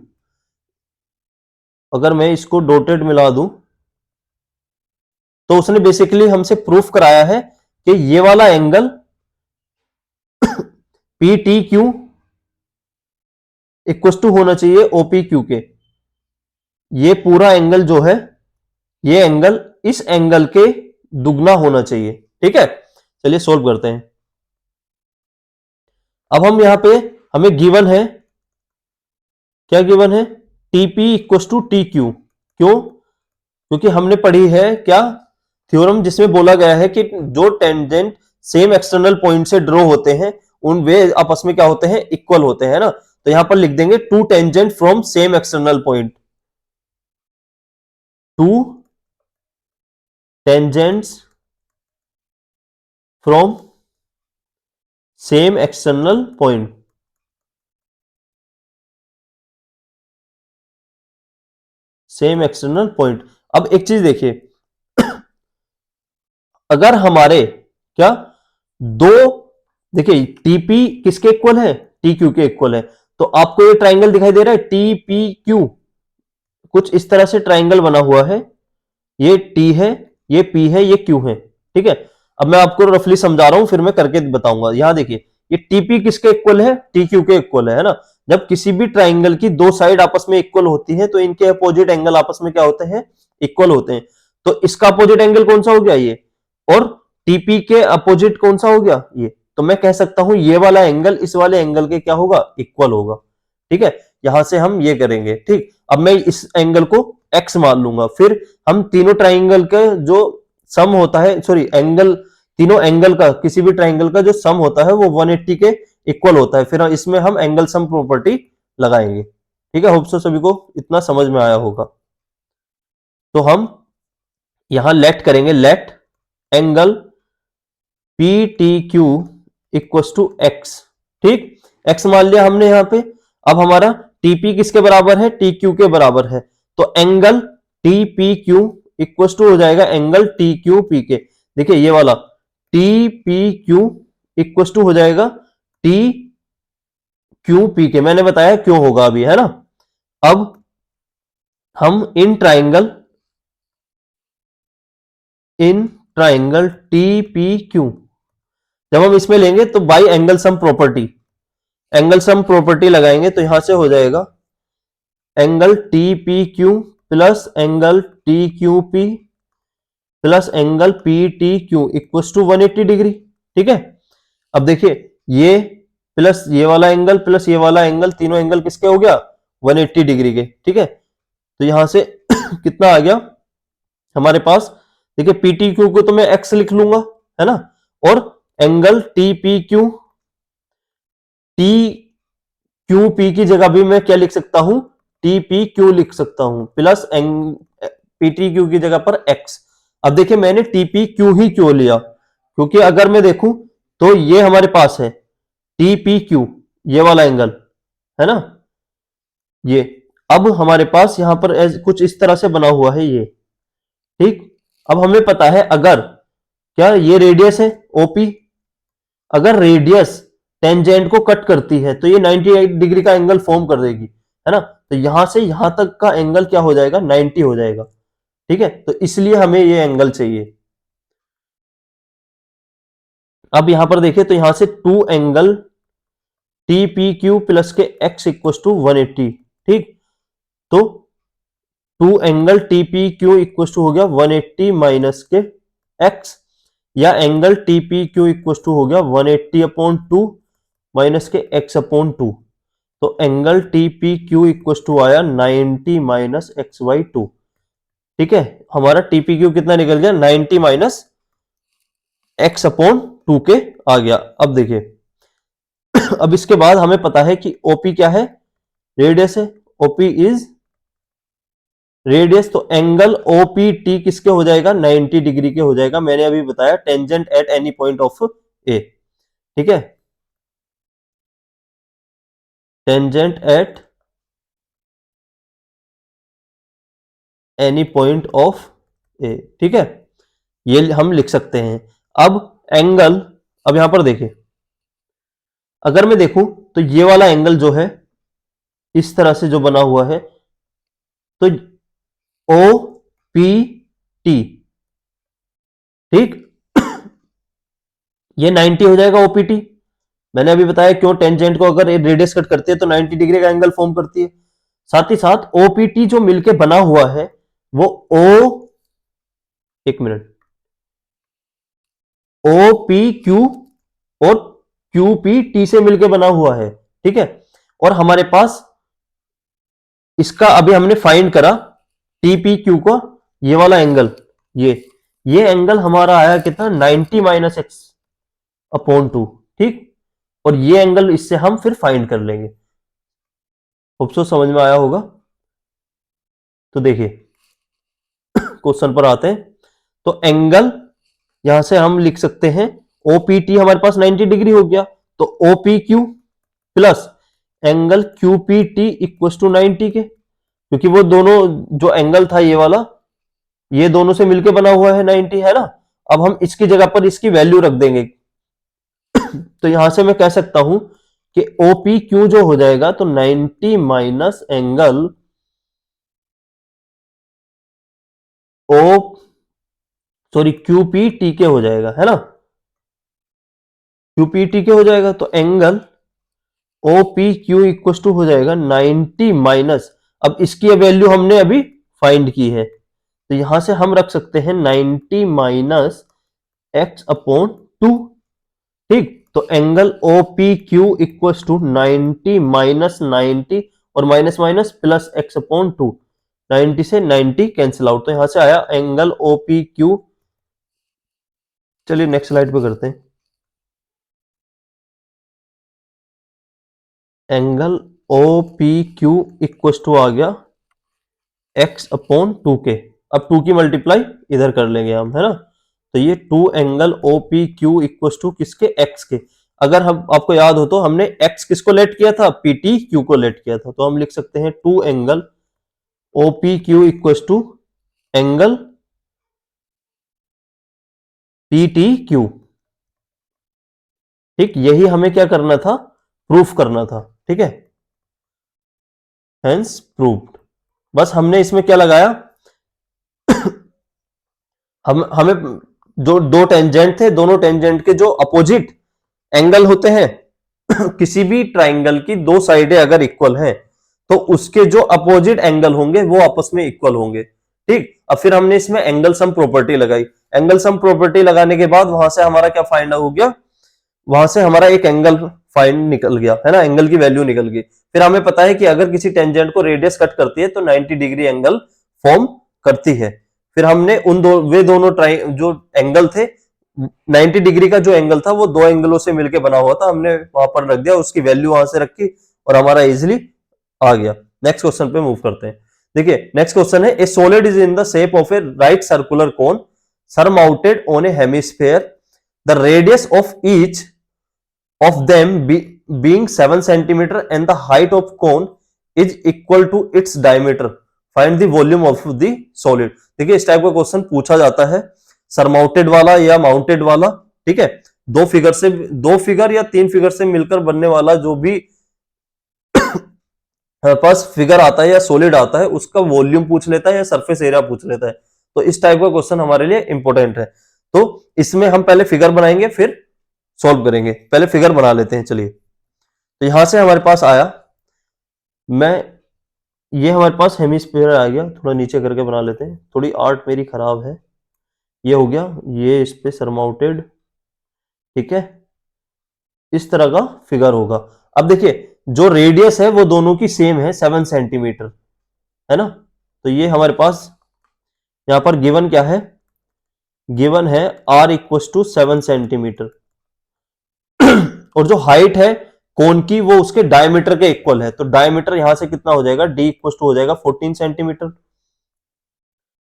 अगर मैं इसको डॉटेड मिला दूं तो उसने बेसिकली हमसे प्रूफ कराया है कि ये वाला angle P T Q equal to होना चाहिए ओपी क्यू के। ये पूरा एंगल जो है, ये एंगल इस एंगल के दुगना होना चाहिए। ठीक है, चलिए सोल्व करते हैं। अब हम यहां पे हमें गिवन है, क्या गिवन है, TP equal to T Q. क्यों? क्योंकि हमने पढ़ी है क्या, थ्योरम जिसमें बोला गया है कि जो टेंजेंट सेम एक्सटर्नल पॉइंट से ड्रॉ होते हैं उन वे आपस में क्या होते हैं, इक्वल होते हैं ना। तो यहां पर लिख देंगे two tangent from same external point, two tangents from same external point. Same external point. अब एक चीज देखिए, अगर हमारे क्या दो, देखिए टीपी किसके इक्वल है, टी क्यू के इक्वल है। तो आपको ये ट्राइंगल दिखाई दे रहा है टीपी क्यू, कुछ इस तरह से ट्राइंगल बना हुआ है, ये टी है, ये पी है, ये क्यू है। ठीक है, अब मैं आपको रफली समझा रहा हूं, फिर मैं करके बताऊंगा। यहां देखिए, ये टीपी किसके इक्वल है, टी क्यू के इक्वल है ना। जब किसी भी ट्राइंगल की दो साइड आपस में इक्वल होती है तो इनके अपोजिट एंगल आपस में क्या होते हैं, इक्वल होते हैं। तो इसका अपोजिट एंगल कौन सा हो गया, ये, और टीपी के अपोजिट कौन सा हो गया, ये। तो मैं कह सकता हूं ये वाला एंगल इस वाले एंगल के क्या होगा, इक्वल होगा। ठीक है, यहां से हम ये करेंगे। ठीक, अब मैं इस एंगल को एक्स मान लूंगा, फिर हम तीनों ट्राइंगल का जो सम होता है, सॉरी एंगल, तीनों एंगल का, किसी भी ट्राइंगल का जो सम होता है वो 180 के इक्वल होता है। फिर इसमें हम एंगल सम प्रॉपर्टी लगाएंगे। ठीक है, होप सो सभी को इतना समझ में आया होगा। तो हम यहां लेट करेंगे, let angle P T Q equal to X. ठीक, एक्स मान लिया हमने यहां पे। अब हमारा टीपी किसके बराबर है, टी क्यू के बराबर है। तो angle T P Q equal to हो जाएगा एंगल टी क्यू पी के। देखिए ये वाला T P Q equal to हो जाएगा टी क्यू पी के। मैंने बताया क्यों होगा अभी, है ना। अब हम in triangle T P Q, जब हम इसमें लेंगे तो by angle sum property, angle sum property लगाएंगे तो यहां से हो जाएगा angle T P Q plus angle T Q P plus angle P T Q equal to 180 degree. ठीक है, अब देखिए ये प्लस ये वाला एंगल प्लस ये वाला एंगल, तीनों एंगल किसके हो गया, 180 डिग्री के। ठीक है, तो यहां से कितना आ गया हमारे पास, देखिए पी टी क्यू को तो मैं एक्स लिख लूंगा, है ना, और angle T P Q, T Q P की जगह भी मैं क्या लिख सकता हूं, टी पी क्यू लिख सकता हूं, प्लस पी टी क्यू की जगह पर एक्स। अब देखिए मैंने टी पी क्यू ही क्यों लिया, क्योंकि अगर मैं देखूं तो ये हमारे पास है टी पी क्यू, ये वाला एंगल, है ना, ये। अब हमारे पास यहां पर कुछ इस तरह से बना हुआ है ये। ठीक, अब हमें पता है अगर क्या ये रेडियस है ओपी, अगर रेडियस टेंजेंट को कट करती है तो ये 98 डिग्री का एंगल फॉर्म कर देगी, है ना। तो यहां से यहां तक का एंगल क्या हो जाएगा, 90 हो जाएगा। ठीक है, तो इसलिए हमें ये एंगल चाहिए। अब यहां पर देखिए तो यहां से two angle T P Q plus के एक्स इक्व टू 180। ठीक, तो two angle T P Q equal to हो गया 180 माइनस के एक्स, या angle T P Q equal to हो गया 180 अपॉन 2 माइनस के एक्स अपॉन 2। तो angle T P Q equal to आया 90 माइनस एक्स बाई 2। ठीक है, हमारा टी पी क्यू कितना निकल गया, 90 माइनस एक्स अपॉन 2 के आ गया। अब देखिए अब इसके बाद हमें पता है कि ओपी क्या है, रेडियस है, ओपी इज रेडियस। तो एंगल ओपीटी किसके हो जाएगा, 90 डिग्री के हो जाएगा। मैंने अभी बताया tangent at any point of A. ठीक है, tangent at any point of A. ठीक है, ये हम लिख सकते हैं। अब एंगल, अब यहां पर देखिए, अगर मैं देखूं तो ये वाला एंगल जो है इस तरह से जो बना हुआ है, तो ओ पी टी, ठीक, ये 90 हो जाएगा ओपीटी। मैंने अभी बताया क्यों, टेंजेंट को अगर रेडियस कट करती है तो 90 डिग्री का एंगल फॉर्म करती है। साथ ही साथ ओपीटी जो मिलके बना हुआ है वो ओ, एक मिनट, ओ पी क्यू और क्यू पी टी से मिलकर बना हुआ है, ठीक है। और हमारे पास इसका अभी हमने फाइंड करा टी पी क्यू को, ये वाला एंगल, ये एंगल हमारा आया कितना 90 माइनस एक्स अपॉन 2, ठीक। और ये एंगल इससे हम फिर फाइंड कर लेंगे। होप सो समझ में आया होगा। तो देखिए क्वेश्चन पर आते हैं। तो एंगल यहां से हम लिख सकते हैं ओपीटी हमारे पास 90 डिग्री हो गया, तो OP Q plus angle QPT equal to 90 के, क्योंकि वो दोनों जो एंगल था ये वाला, ये दोनों से मिलकर बना हुआ है 90, है ना। अब हम इसकी जगह पर इसकी वैल्यू रख देंगे। तो यहां से मैं कह सकता हूं कि ओपी क्यू जो हो जाएगा तो 90 माइनस एंगल ओ सॉरी क्यूपीटी के हो जाएगा, है ना। क्यूपीटी के हो जाएगा तो angle O P Q equal to हो जाएगा 90 माइनस, अब इसकी वैल्यू हमने अभी फाइंड की है, तो यहां से हम रख सकते हैं 90 माइनस एक्स अपॉन 2, ठीक। तो angle O P Q equal to 90 minus 90 और minus minus plus X upon 2, 90 से 90 कैंसिल आउट, तो यहां से आया एंगल ओ पी क्यू। चलिए नेक्स्ट स्लाइड पे करते हैं। Angle O P Q equal to आ गया एक्स अपॉन 2 के। अब 2 की मल्टीप्लाई इधर कर लेंगे हम, है ना। तो ये 2 angle O P Q equal to किसके, एक्स के। अगर हम आपको याद हो तो हमने एक्स किसको लेट किया था, पीटी क्यू को लेट किया था, तो हम लिख सकते हैं 2 angle O P Q equal to angle PT Q, ठीक। यही हमें क्या करना था, प्रूफ करना था, ठीक है। Hence proved. बस हमने इसमें क्या लगाया, हम हमें जो दो टेंजेंट थे, दोनों टेंजेंट के जो अपोजिट एंगल होते हैं किसी भी ट्राइंगल की दो साइडें अगर इक्वल हैं तो उसके जो अपोजिट एंगल होंगे वो आपस में इक्वल होंगे, ठीक। अब फिर हमने इसमें एंगल सम प्रॉपर्टी लगाई। एंगल सम प्रॉपर्टी लगाने के बाद वहां से हमारा क्या फाइंड हो गया, वहां से हमारा एक एंगल फाइंड निकल गया, है ना, एंगल की वैल्यू निकल गई। फिर हमें पता है कि अगर किसी टेंजेंट को रेडियस कट करती है तो 90 डिग्री एंगल फॉर्म करती है। फिर हमने वे दोनों जो एंगल थे, 90 डिग्री का जो एंगल था वो दो एंगलों से मिलकर बना हुआ था, हमने वहां पर रख दिया, उसकी वैल्यू वहां से रखी और हमारा इजिली आ गया। नेक्स्ट क्वेश्चन पे मूव करते हैं। देखिए नेक्स्ट क्वेश्चन है, ए solid is in the shape of A right circular cone surmounted on a hemisphere, the radius of each of them being 7 centimeter and the height of cone is equal to its diameter, find the volume of the solid। देखिए इस type का question पूछा जाता है, surmounted वाला या mounted वाला, ठीक है। दो फिगर या 3 फिगर से मिलकर बनने वाला जो भी पास फिगर आता है या सॉलिड आता है उसका वॉल्यूम पूछ लेता है या सरफेस एरिया पूछ लेता है। तो इस टाइप का क्वेश्चन हमारे लिए इंपॉर्टेंट है। तो इसमें हम पहले फिगर बनाएंगे फिर सॉल्व करेंगे। पहले फिगर बना लेते हैं, चलिए। तो यहां से हमारे पास आया, ये हमारे पास हेमिस्फीयर आ गया, थोड़ा नीचे करके बना लेते हैं, थोड़ी आर्ट मेरी खराब है। ये हो गया, ये इस पे सरमाउंटेड, ठीक है, इस तरह का फिगर होगा। अब देखिए जो रेडियस है वो दोनों की सेम है 7 सेंटीमीटर, है ना। तो ये हमारे पास यहां पर गिवन क्या है, गिवन है r इक्व टू 7 सेंटीमीटर और जो हाइट है कोन की वो उसके डायमीटर के इक्वल है, तो डायमीटर यहां से कितना हो जाएगा, d इक्व टू हो जाएगा 14 सेंटीमीटर।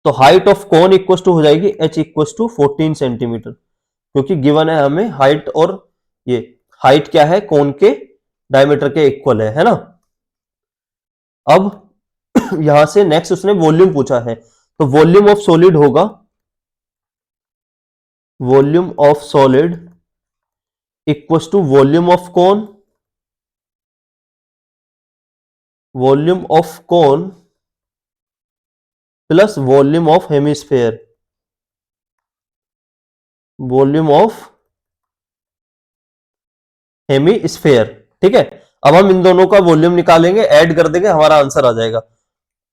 तो height of cone equal to हो जाएगी h इक्व टू 14 सेंटीमीटर, क्योंकि गिवन है हमें हाइट, और ये हाइट क्या है कोन के डायमीटर के इक्वल है ना। अब यहां से नेक्स्ट उसने वॉल्यूम पूछा है, तो वॉल्यूम ऑफ सॉलिड होगा, volume of solid equals to volume of cone, volume of cone plus volume of hemisphere, volume of hemisphere, ठीक है। अब हम इन दोनों का वॉल्यूम निकालेंगे, ऐड कर देंगे, हमारा आंसर आ जाएगा।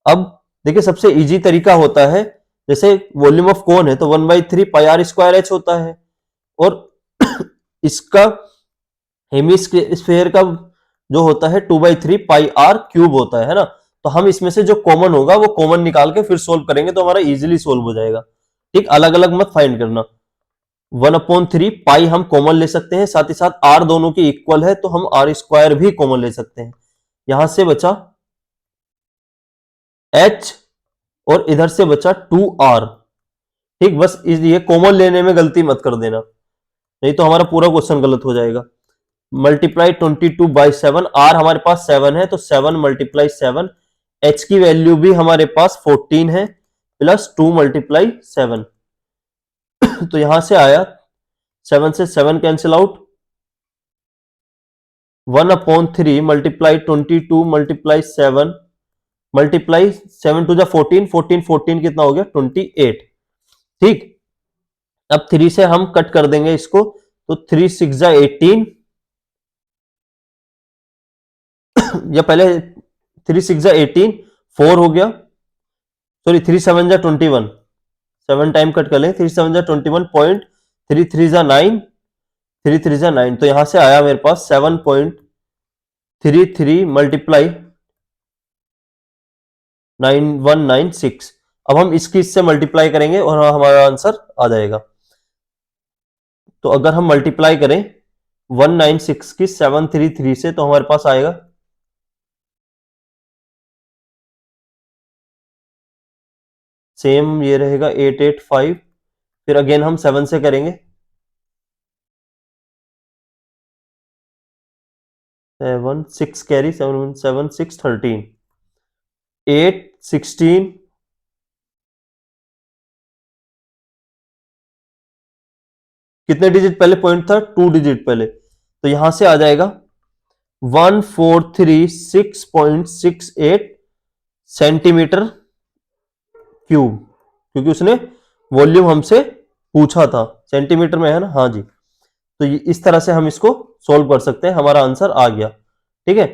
अब देखिए सबसे इजी तरीका होता है, जैसे वॉल्यूम ऑफ कोन है तो 1/3 पाई r स्क्वायर h होता है, और इसका हेमिस्फेयर का जो होता है 2/3 पाई आर क्यूब होता है ना। तो हम इसमें से जो कॉमन होगा वो कॉमन निकाल के फिर सोल्व करेंगे तो हमारा इजीली सोल्व हो जाएगा। ठीक, अलग अलग मत फाइंड करना। 1/3 पाई हम कॉमन ले सकते हैं, साथ ही साथ आर दोनों की इक्वल है तो हम आर स्क्वायर भी कॉमन ले सकते हैं। यहां से बचा h और इधर से बचा 2r। ठीक, बस ये कॉमन लेने में गलती मत कर देना, नहीं तो हमारा पूरा क्वेश्चन गलत हो जाएगा। मल्टीप्लाई 22/7, आर हमारे पास 7 है तो 7 मल्टीप्लाई 7, एच की वैल्यू भी हमारे पास 14 है प्लस 2 मल्टीप्लाई 7। तो यहां से आया 7 से 7 cancel out, 1/3 multiply 22 multiply 7 multiply 7 two जा 14, 14 14 कितना हो गया 28। ठीक, अब 3 से हम कट कर देंगे इसको तो 3 6 जा 18 या पहले 3 6 जा 18 4 हो गया, सॉरी 3 7 जा 21, 7 टाइम कट कर लें, 3 7 जा 21 पॉइंट, 3 3 जा 9, 3 3 जा 9। तो यहां से आया मेरे पास 7.33 मल्टीप्लाई 9196। अब हम इसकी इससे मल्टीप्लाई करेंगे और हमारा आंसर आ जाएगा। तो अगर हम मल्टीप्लाई करें 196 की 733 से तो हमारे पास आएगा सेम, ये रहेगा 885। फिर अगेन हम 7 से करेंगे, 7 6 कैरी 7 7 6 13 8 16 कितने डिजिट पहले पॉइंट था 2 डिजिट पहले, तो यहां से आ जाएगा 1436.68 सेंटीमीटर क्यूब, क्योंकि उसने वॉल्यूम हमसे पूछा था, सेंटीमीटर में है ना। हाँ जी, तो इस तरह से हम इसको सोल्व कर सकते हैं, हमारा आंसर आ गया। ठीक है,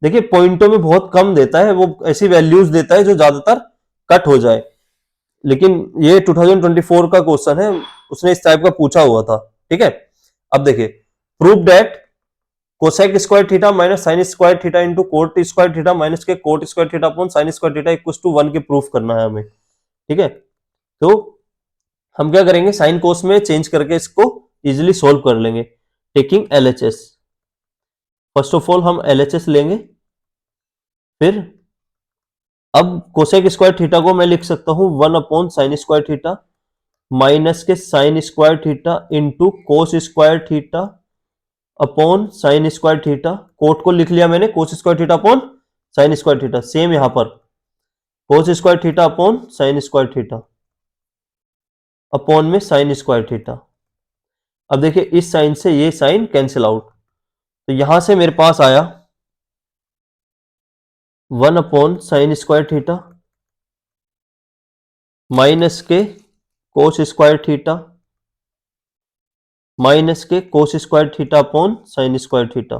देखिए पॉइंटों में बहुत कम देता है, वो ऐसी वैल्यूज देता है जो ज्यादातर कट हो जाए, लेकिन ये 2024 का क्वेश्चन है, उसने इस टाइप का पूछा हुआ था। ठीक है, अब देखिए prove that cosec square theta minus sine square theta into cot square theta minus के cot square theta upon sine square theta equal to 1 के प्रूफ करना है हमें। ठीक है, तो हम क्या करेंगे, साइन कोस में चेंज करके इसको इजिली सोल्व कर लेंगे taking LHS. First of all हम एलएचएस लेंगे, फिर अब कोसेक स्क्वायर थीटा को मैं लिख सकता हूं 1 upon sine square theta minus के sine square theta into cos square theta upon sine square theta. Cot को लिख लिया मैंने, cos square theta upon sine square theta, same यहां पर cos square theta upon sine square theta upon में sine square theta. अब देखिए इस साइन से ये साइन कैंसिल आउट, तो यहां से मेरे पास आया 1 upon sine square theta minus के कोस स्क्वायर थीटा माइनस के cos square theta upon sine square theta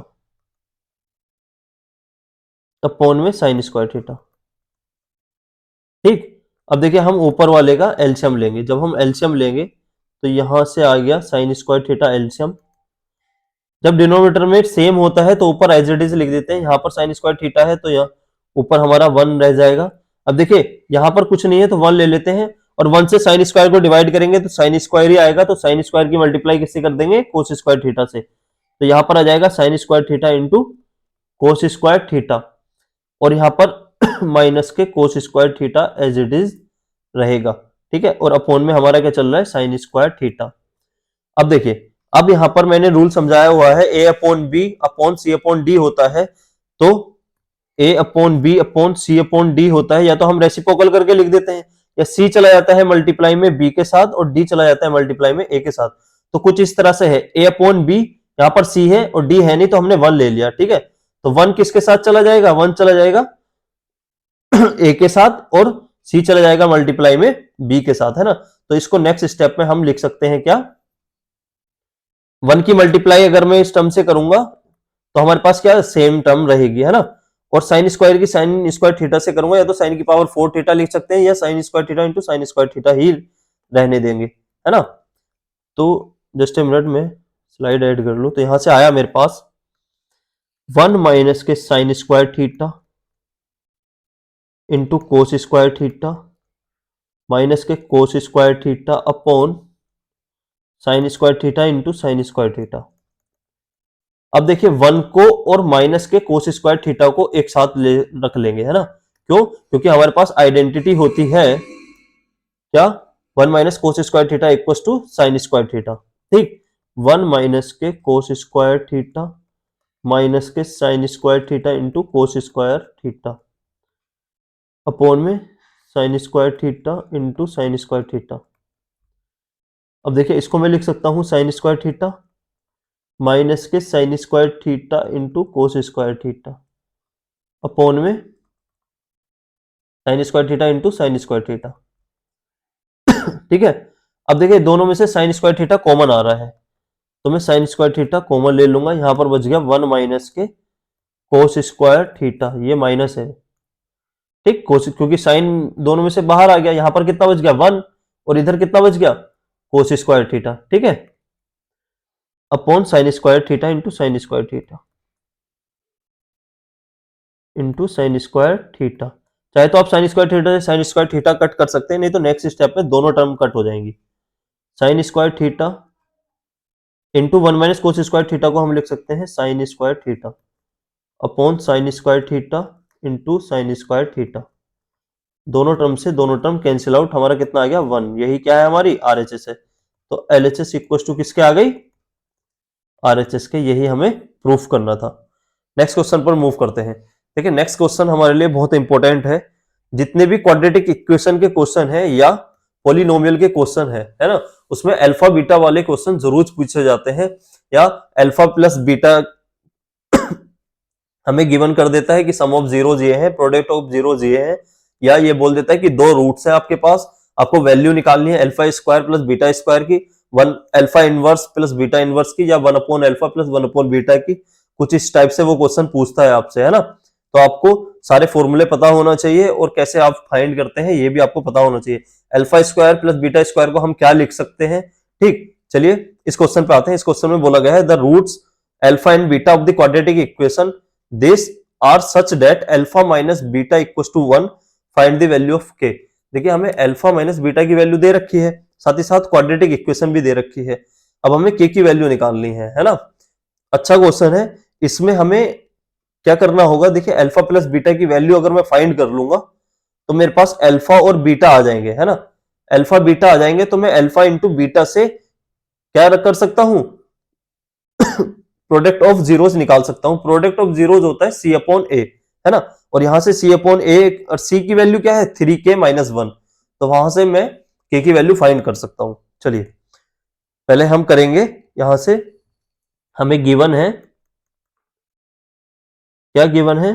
upon में साइन स्क्वायर थीटा। ठीक, अब देखिए हम ऊपर वाले का एलसीएम लेंगे, जब हम एलसीएम लेंगे तो यहां से आ गया साइन स्क्वायर थीटा एलसीएम। जब डिनोमिनेटर में सेम होता है तो ऊपर एज इट इज लिख देते हैं, यहां पर साइन स्क्वायर थीटा है तो यहाँ ऊपर हमारा 1 रह जाएगा। अब देखिए यहां पर कुछ नहीं है तो 1 ले लेते हैं, और 1 से साइन स्क्वायर को डिवाइड करेंगे तो साइन स्क्वायर ही आएगा, तो साइन स्क्वायर की मल्टीप्लाई किससे कर देंगे, कोस स्क्वायर थीटा से। तो यहां पर आ जाएगा sine square theta into cos square theta, और यहां पर माइनस के cos square theta as it is रहेगा। ठीक है, और अपॉन में हमारा क्या चल रहा है, साइन स्क्वायर थीटा। अब देखिए, अब यहां पर मैंने रूल समझाया हुआ है, ए अपॉन बी अपॉन सी अपॉन डी होता है, तो ए अपॉन बी अपॉन सी अपॉन डी होता है, या तो हम रेसिप्रोकल करके लिख देते हैं, या सी चला जाता है मल्टीप्लाई में बी के साथ और डी चला जाता है मल्टीप्लाई में ए के साथ। तो कुछ इस तरह से है, ए अपॉन बी, यहां पर सी है और डी है नहीं तो हमने 1 ले लिया। ठीक है, तो 1 किसके साथ चला जाएगा, 1 चला जाएगा ए के साथ, और सी चला जाएगा मल्टीप्लाई में बी के साथ, है ना। तो इसको नेक्स्ट स्टेप में हम लिख सकते हैं क्या, 1 की मल्टीप्लाई अगर मैं इस टर्म से करूंगा तो हमारे पास क्या सेम टर्म रहेगी, है ना। और साइन स्क्वायर की साइन स्क्वायर थीटा से करूंगा, या तो साइन की पावर 4 थीटा लिख सकते हैं, या sine square theta into sine square theta ही रहने देंगे, है ना। तो जस्ट ए मिनट में स्लाइड ऐड कर लूं। तो यहां से आया मेरे पास 1 माइनस के sine square theta into cos square theta minus के cos square theta upon sine square theta into sine square theta. अब देखिए 1 को और माइनस के कोस स्क्वायर थीटा को एक साथ रख लेंगे, है ना। क्यों? क्योंकि हमारे पास आइडेंटिटी होती है क्या, 1 minus cos square theta equal to sine square theta. ठीक, 1 माइनस के कोस स्क्वायर थीटा माइनस के sine square theta into cos square theta upon में sine square theta into sine square theta. अब देखिए इसको मैं लिख सकता हूं साइन स्क्वायर थीटा माइनस के sine square theta into cos square theta upon में sine square theta into sine square theta. ठीक है, अब देखिए दोनों में से साइन स्क्वायर थीटा कॉमन आ रहा है, तो मैं साइन स्क्वायर थीटा कॉमन ले लूंगा। यहां पर बच गया 1 माइनस के कोस स्क्वायर थीटा, ये माइनस है। ठीक, कोस क्योंकि साइन दोनों में से बाहर आ गया, यहां पर कितना बच गया 1 और इधर कितना बच गया कोस स्क्वायर थीटा। ठीक है, upon sine square theta into sine square theta into sine square theta. चाहे तो आप साइन स्क्वायर थीटा से साइन स्क्वायर थीटा कट कर सकते हैं, नहीं तो नेक्स्ट स्टेप में दोनों टर्म कट हो जाएंगी। Sign square theta into 1 minus cos square theta को हम लिख सकते हैं sign square theta upon sine square theta into sine square theta. दोनों टर्म से दोनों टर्म कैंसिल आउट, हमारा कितना आ गया 1। यही क्या है हमारी RHS है। तो LHS इक्वल टू किसके आ गई RHS के। यही हमें प्रूफ करना था। नेक्स्ट क्वेश्चन पर मूव करते हैं। देखिए नेक्स्ट क्वेश्चन हमारे लिए बहुत इंपॉर्टेंट है। जितने भी क्वाड्रेटिक इक्वेशन के क्वेश्चन है या पॉलिनोमियल के क्वेश्चन है ना, उसमें अल्फा बीटा वाले क्वेश्चन जरूर पूछे जाते हैं, या अल्फा प्लस बीटा हमें गिवन कर देता है कि सम ऑफ जीरोज ये है, प्रोडक्ट ऑफ जीरोज ये है, या ये बोल देता है कि दो रूट्स है आपके पास, आपको वैल्यू निकालनी है alpha square plus beta square की, 1 alpha inverse plus beta inverse की, या 1 upon alpha plus 1 upon beta की। कुछ इस टाइप से वो क्वेश्चन पूछता है आपसे, है ना। तो आपको सारे फॉर्मूले पता होना चाहिए और कैसे आप फाइंड करते हैं ये भी आपको पता होना चाहिए। Alpha square plus beta square को हम क्या लिख सकते हैं। ठीक, चलिए इस क्वेश्चन पे आते हैं। इस क्वेश्चन में बोला गया है the roots alpha and beta of the quadratic equation this are such that alpha minus beta equal to 1, find the value of K. देखिए हमें अल्फा माइनस बीटा की वैल्यू दे रखी है, साथ ही साथ क्वाड्रेटिक इक्वेशन भी दे रखी है। अब हमें के की वैल्यू निकालनी है ना। अच्छा क्वेश्चन है। इसमें हमें क्या करना होगा, देखिए अल्फा प्लस बीटा की वैल्यू अगर मैं फाइंड कर लूंगा तो मेरे पास अल्फा और बीटा आ जाएंगे, है ना। अल्फा बीटा आ जाएंगे तो मैं अल्फा इंटू बीटा से क्या कर सकता हूं प्रोडक्ट ऑफ जीरोस निकाल सकता हूं। प्रोडक्ट ऑफ जीरोस होता है C अपॉन A, है ना। और यहां से C अपॉन A और C की वैल्यू क्या है 3k माइनस 1, तो वहां से मैं k की वैल्यू फाइंड कर सकता हूं। चलिए पहले हम करेंगे, यहां से हमें गिवन है, क्या गिवन है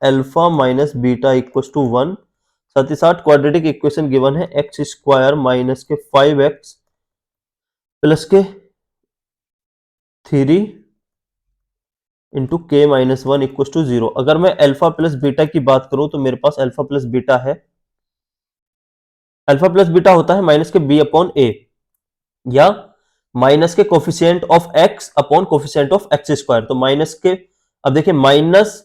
alpha minus beta equal to 1, साथ ही साथ क्वाड्रेटिक इक्वेशन गिवन है X square minus K 5x plus के 3 इंटू के माइनस 1 इक्वल टू 0। अगर मैं अल्फा प्लस बीटा की बात करूं तो मेरे पास अल्फा प्लस बीटा है, अल्फा प्लस बीटा होता है माइनस के b अपॉन a, या माइनस के coefficient of x upon coefficient of x square. तो माइनस के, अब देखिए माइनस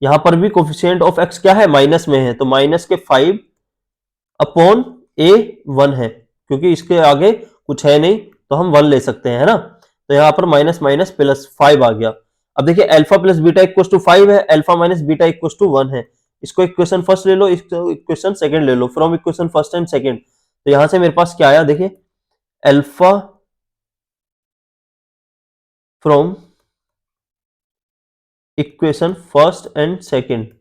यहां पर भी कोफिशिएंट ऑफ x क्या है माइनस में है, तो माइनस के 5 अपॉन a 1 है, क्योंकि इसके आगे कुछ है नहीं तो हम 1 ले सकते हैं, है ना। तो यहां पर माइनस माइनस प्लस 5 आ गया। अब देखिए alpha plus beta equal to 5 है, alpha minus beta equal to 1 है। इसको इक्वेशन फर्स्ट ले लो, इसको इक्वेशन सेकंड ले लो, from equation first and second. तो यहां से मेरे पास क्या आया, देखिए alpha from equation first and second.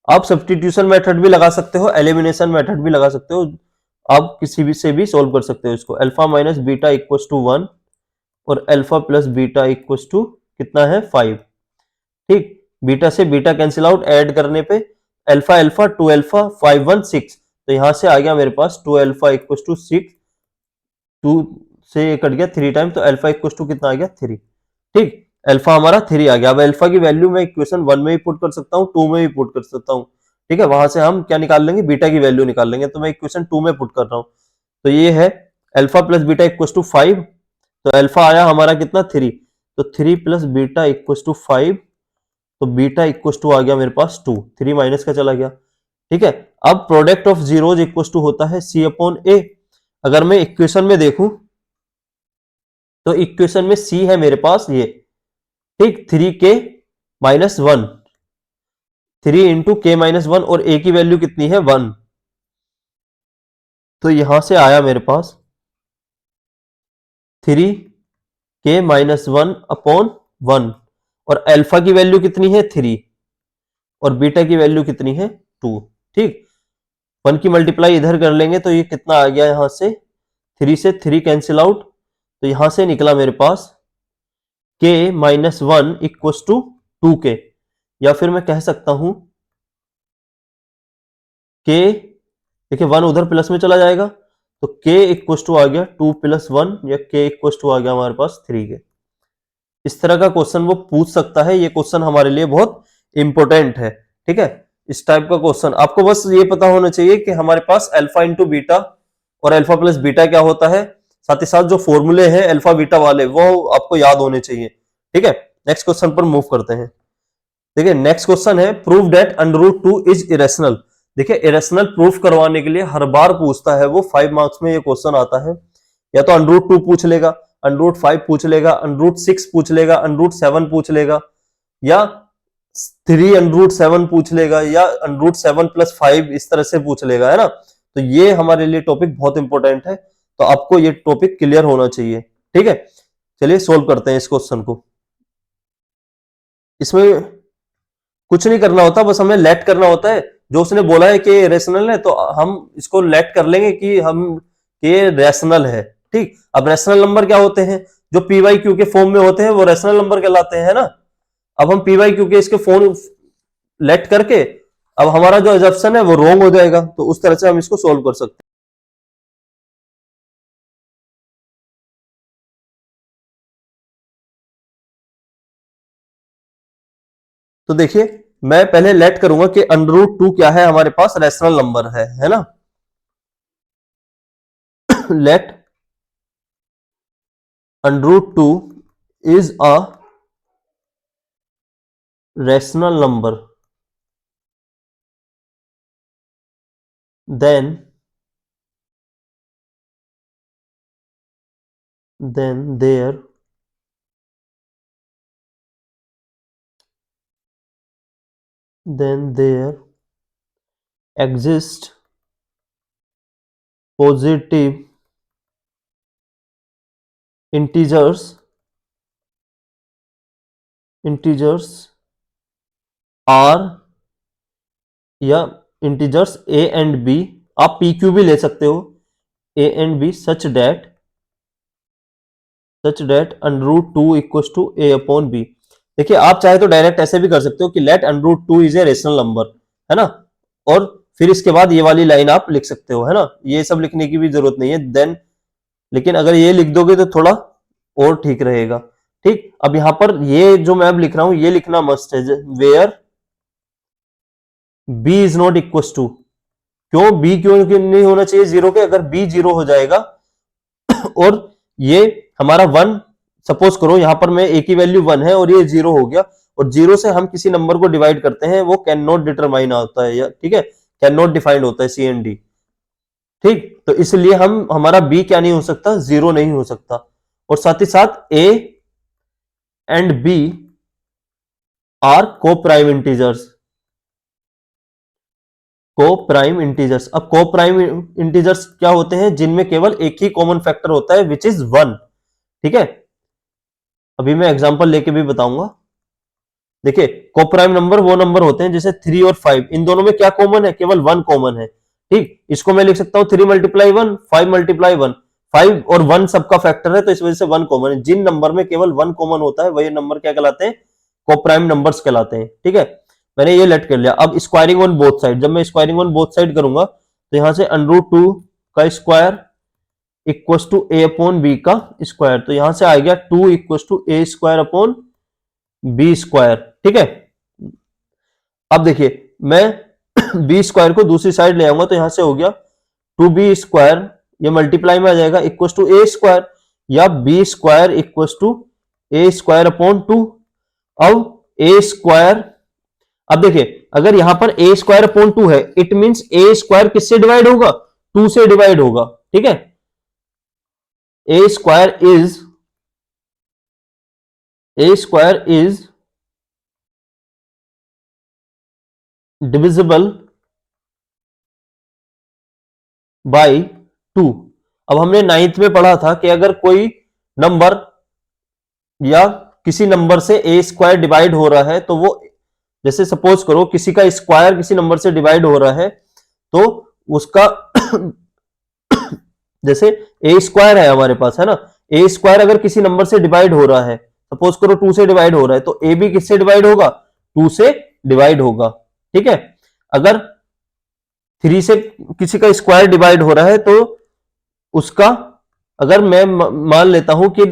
आप सब्स्टिट्यूशन मेथड भी लगा सकते हो, एलिमिनेशन मेथड भी लगा सकते हो, आप किसी भी से भी सोल्व कर सकते हो इसको। Alpha minus beta equal to 1 और alpha plus beta equal to कितना है 5। ठीक, बीटा से बीटा कैंसिल आउट, ऐड करने पे अल्फा अल्फा 2 अल्फा 5 1 6, तो यहां से आ गया मेरे पास 2 अल्फा इक्वल टू 6, 2 से कट गया 3 टाइम, तो अल्फा इक्वल टू कितना आ गया 3। ठीक, अल्फा हमारा 3 आ गया। अब अल्फा की वैल्यू मैं इक्वेशन 1 में भी पुट कर सकता हूं, 2 में भी पुट कर सकता हूं। ठीक है, वहां से हम क्या निकाल लेंगे, बीटा की वैल्यू निकाल लेंगे। तो मैं इक्वेशन 2 में पुट कर रहा हूं, तो ये है alpha plus beta equal to 5, तो अल्फा आया हमारा कितना 3, तो 3 प्लस बीटा इक्वल टू 5, तो बीटा इक्वल टू आ गया मेरे पास 2, 3 माइनस का चला गया। ठीक है, अब product of zeros equal to होता है सी अपॉन ए। अगर मैं इक्वेशन में देखूं तो इक्वेशन में सी है मेरे पास ये, ठीक, 3k माइनस 1, 3 इंटू के माइनस 1, और ए की वैल्यू कितनी है 1, तो यहां से आया मेरे पास 3k माइनस 1 अपॉन 1, और अल्फा की वैल्यू कितनी है 3, और बीटा की वैल्यू कितनी है 2। ठीक, 1 की मल्टीप्लाई इधर कर लेंगे तो ये कितना आ गया, यहां से 3 से 3 कैंसिल आउट, तो यहां से निकला मेरे पास k minus 1 equal to 2k, या फिर मैं कह सकता हूं k, देखिए 1 उधर प्लस में चला जाएगा, तो k इक्व टू आ गया 2 प्लस 1, या k इक्व टू आ गया हमारे पास 3k। इस तरह का क्वेश्चन वो पूछ सकता है, ये क्वेश्चन हमारे लिए बहुत इंपॉर्टेंट है। ठीक है, इस टाइप का क्वेश्चन आपको बस ये पता होना चाहिए कि हमारे पास अल्फा इंटू बीटा और अल्फा प्लस बीटा क्या होता है, साथ ही साथ जो फॉर्मूले हैं अल्फा बीटा वाले वो आपको याद होने चाहिए। ठीक है, नेक्स्ट क्वेश्चन पर मूव करते हैं। देखिए नेक्स्ट क्वेश्चन है, prove that under root 2 is irrational. देखिए इरेशनल प्रूफ करवाने के लिए हर बार पूछता है वो, 5 मार्क्स में ये क्वेश्चन आता है, या तो अंडर रूट 2 पूछ लेगा, अंडर रूट 5 पूछ लेगा, अंडर रूट 6 पूछ लेगा, अंडर रूट 7 पूछ लेगा, या 3 अंडर रूट 7 पूछ लेगा, या अंडर रूट 7 प्लस 5 इस तरह से पूछ लेगा, है ना। तो ये हमारे लिए टॉपिक बहुत इंपॉर्टेंट है, तो आपको ये टॉपिक क्लियर होना चाहिए। ठीक है, चलिए सोल्व करते हैं इस क्वेश्चन को। इसमें कुछ नहीं करना होता, बस हमें लेट करना होता है। जो उसने बोला है कि रेशनल है तो हम इसको लेट कर लेंगे कि हम ये रेशनल है। ठीक, अब रेशनल नंबर क्या होते हैं, जो पी वाई क्यू के फॉर्म में होते हैं वो रेशनल नंबर कहलाते हैं ना। अब हम पी वाई क्यू के इसके फॉर्म लेट करके अब हमारा जो एजप्शन है वो रॉन्ग हो जाएगा, तो उस तरह से हम इसको सोल्व कर सकते हैं। तो देखिए मैं पहले लेट करूंगा कि अंडर रूट 2 क्या है, हमारे पास रेशनल नंबर है ना। Let under root 2 is a rational number, then there exist positive integers r या इंटीजर्स a एंड b, आप p q भी ले सकते हो, a and b such that under root 2 equal to a upon b। देखिए आप चाहे तो डायरेक्ट ऐसे भी कर सकते हो कि let under root 2 is a rational number, है ना, और फिर इसके बाद ये वाली लाइन आप लिख सकते हो, है ना। ये सब लिखने की भी जरूरत नहीं है देन, लेकिन अगर ये लिख दोगे तो थोड़ा और ठीक रहेगा। ठीक, अब यहां पर ये जो मैं अब लिख रहा हूं ये लिखना मस्ट है, where b is not equal to, क्यों b क्यों नहीं होना चाहिए जीरो के, अगर b जीरो हो जाएगा और ये हमारा 1, सपोज करो यहां पर मैं a की वैल्यू 1 है और ये 0 हो गया, और 0 से हम किसी नंबर को डिवाइड करते हैं वो कैन नॉट डिटरमाइन होता है, ठीक है, कैन नॉट डिफाइंड होता है CND। ठीक, तो इसलिए हम हमारा b क्या नहीं हो सकता, 0 नहीं हो सकता, और साथ ही साथ a एंड b आर को प्राइम इंटीजर्स, को प्राइम इंटीजर्स। अब को प्राइम इंटीजर्स क्या होते हैं, जिनमें केवल एक ही कॉमन फैक्टर होता है विच इज 1। ठीक है, अभी मैं एग्जांपल लेके भी बताऊंगा। देखिए को प्राइम नंबर वो नंबर होते हैं जैसे 3 और 5, इन दोनों में क्या कॉमन है, केवल 1 कॉमन है। ठीक, इसको मैं लिख सकता हूं 3 मल्टीप्लाई 1, 5 मल्टीप्लाई 1, 5 और 1 सबका फैक्टर है तो इस वजह से 1 कॉमन है। जिन नंबर में केवल 1 कॉमन होता है वही नंबर क्या कहलाते हैं, को प्राइम नंबर्स कहलाते हैं। ठीक है, मैंने ये लेट कर लिया। अब स्क्वायरिंग ऑन बोथ साइड, जब मैं स्क्वायरिंग ऑन बोथ साइड करूंगा तो यहां से अंडर रूट 2 का square equal to a upon b का स्क्वायर, तो यहां से आ गया 2 equal to a square upon b square. ठीक है, अब देखिए मैं b स्क्वायर को दूसरी साइड ले आऊंगा तो यहां से हो गया 2b स्क्वायर, ये मल्टीप्लाई में आ जाएगा इक्वल टू a स्क्वायर, या B square equal to A square upon two. अब ए स्क्वायर, अब देखिए अगर यहां पर ए स्क्वायर अपॉन टू है, इट मींस ए स्क्वायर किससे डिवाइड होगा, टू से डिवाइड होगा, ठीक है। A square is divisible by two. अब हमने नाइन्थ में पढ़ा था कि अगर कोई नंबर या किसी नंबर से ए स्क्वायर डिवाइड हो रहा है तो वो, जैसे सपोज करो किसी का स्क्वायर किसी नंबर से डिवाइड हो रहा है तो उसका जैसे ए स्क्वायर है हमारे पास, है ना, ए स्क्वायर अगर किसी नंबर से डिवाइड हो रहा है, सपोज करो टू से डिवाइड हो रहा है, तो ए भी किससे डिवाइड होगा, टू से डिवाइड होगा, ठीक है। अगर थ्री से किसी का स्क्वायर डिवाइड हो रहा है तो उसका, अगर मैं मान लेता हूं कि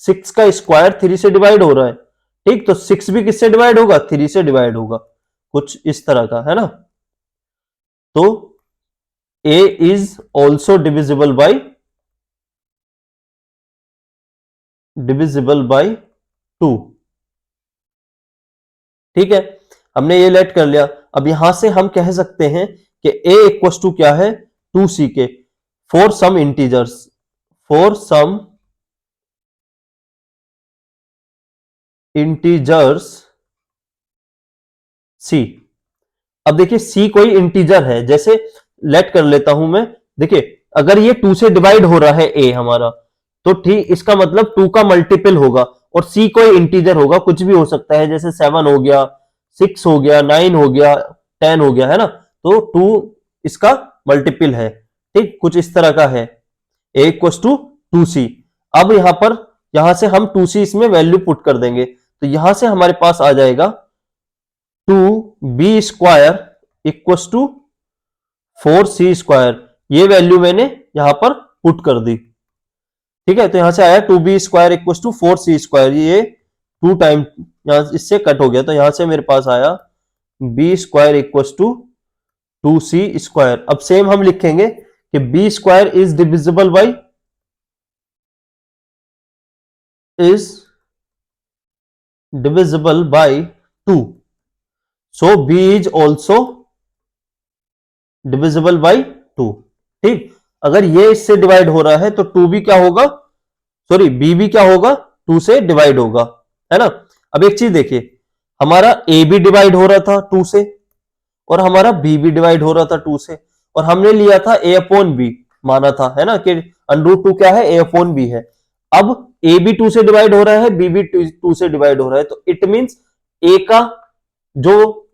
सिक्स का स्क्वायर थ्री से डिवाइड हो रहा है, ठीक, तो सिक्स भी किससे डिवाइड होगा, थ्री से डिवाइड होगा, कुछ इस तरह का, है ना। तो a is also divisible by two, ठीक है। हमने ये लेट कर लिया। अब यहां से हम कह सकते हैं कि a इक्वल टू क्या है, टू सी के, for some integers, for some integers C. अब देखिए सी कोई इंटीजर है, जैसे लेट कर लेता हूं मैं, देखिए अगर ये टू से डिवाइड हो रहा है ए हमारा, तो ठीक इसका मतलब टू का मल्टीपल होगा, और सी कोई इंटीजर होगा, कुछ भी हो सकता है, जैसे सेवन हो गया, सिक्स हो गया, नाइन हो गया, टेन हो गया, है ना। तो टू इसका मल्टीपल है, ठीक, कुछ इस तरह का है। ए इक्वल टू टू सी। अब यहां से हम टू सी इसमें वैल्यू पुट कर देंगे, तो यहां से हमारे पास आ जाएगा two B square equal to four C square. ये वैल्यू मैंने यहां पर पुट कर दी, ठीक है। तो यहां से आया two B square equal to four C square, ये टू टाइम यहां इससे कट हो गया, तो यहां से मेरे पास आया B square equal to two C square. अब सेम हम लिखेंगे कि B square is divisible by two, so B is also divisible by two, ठीक। अगर ये इससे डिवाइड हो रहा है तो टू भी क्या होगा, सॉरी बी भी क्या होगा, टू से डिवाइड होगा, है ना। अब एक चीज देखिए, हमारा ए भी डिवाइड हो रहा था टू से, और हमारा बी भी डिवाइड हो रहा था टू से, और हमने लिया था ए अपॉन बी, माना था, है ना, कि अंडरूट टू क्या है, ए अपॉन बी है। अब ए भी टू से डिवाइड हो रहा है, बी भी टू से डिवाइड हो रहा है, तो इट मींस ए का जो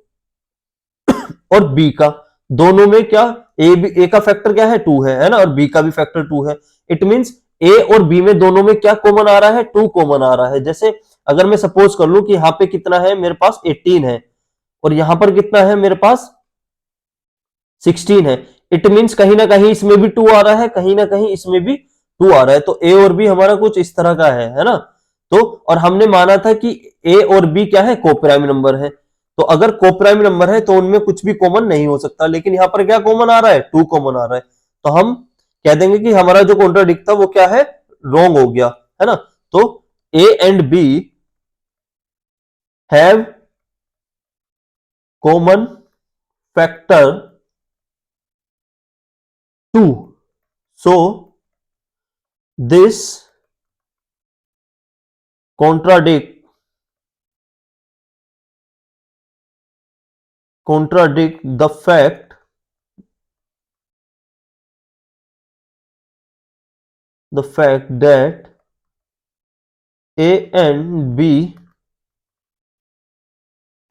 और बी का दोनों में क्या, ए का फैक्टर क्या है, टू है ना, और बी का भी फैक्टर टू है। इट मींस ए और बी में दोनों में क्या कॉमन आ रहा है, टू कॉमन आ रहा है। जैसे अगर मैं सपोज कर लूं कि यहां पे कितना है मेरे पास 18 है, और यहां पर कितना है मेरे पास 16 है, इट मींस कहीं ना कहीं इसमें भी टू आ रहा है, कहीं ना कहीं इसमें भी टू आ रहा है, तो ए और बी हमारा कुछ इस तरह का है ना। तो और हमने माना था कि ए और बी क्या है, कोप्राइम नंबर है, तो अगर कोप्राइम नंबर है तो उनमें कुछ भी कॉमन नहीं हो सकता, लेकिन यहां पर क्या कॉमन आ रहा है, टू कॉमन आ रहा है, तो हम कह देंगे कि हमारा जो कॉन्ट्राडिक्ट था वो क्या है, रॉन्ग हो गया, है ना। तो A and B have common factor two, so this contradict the fact that A and B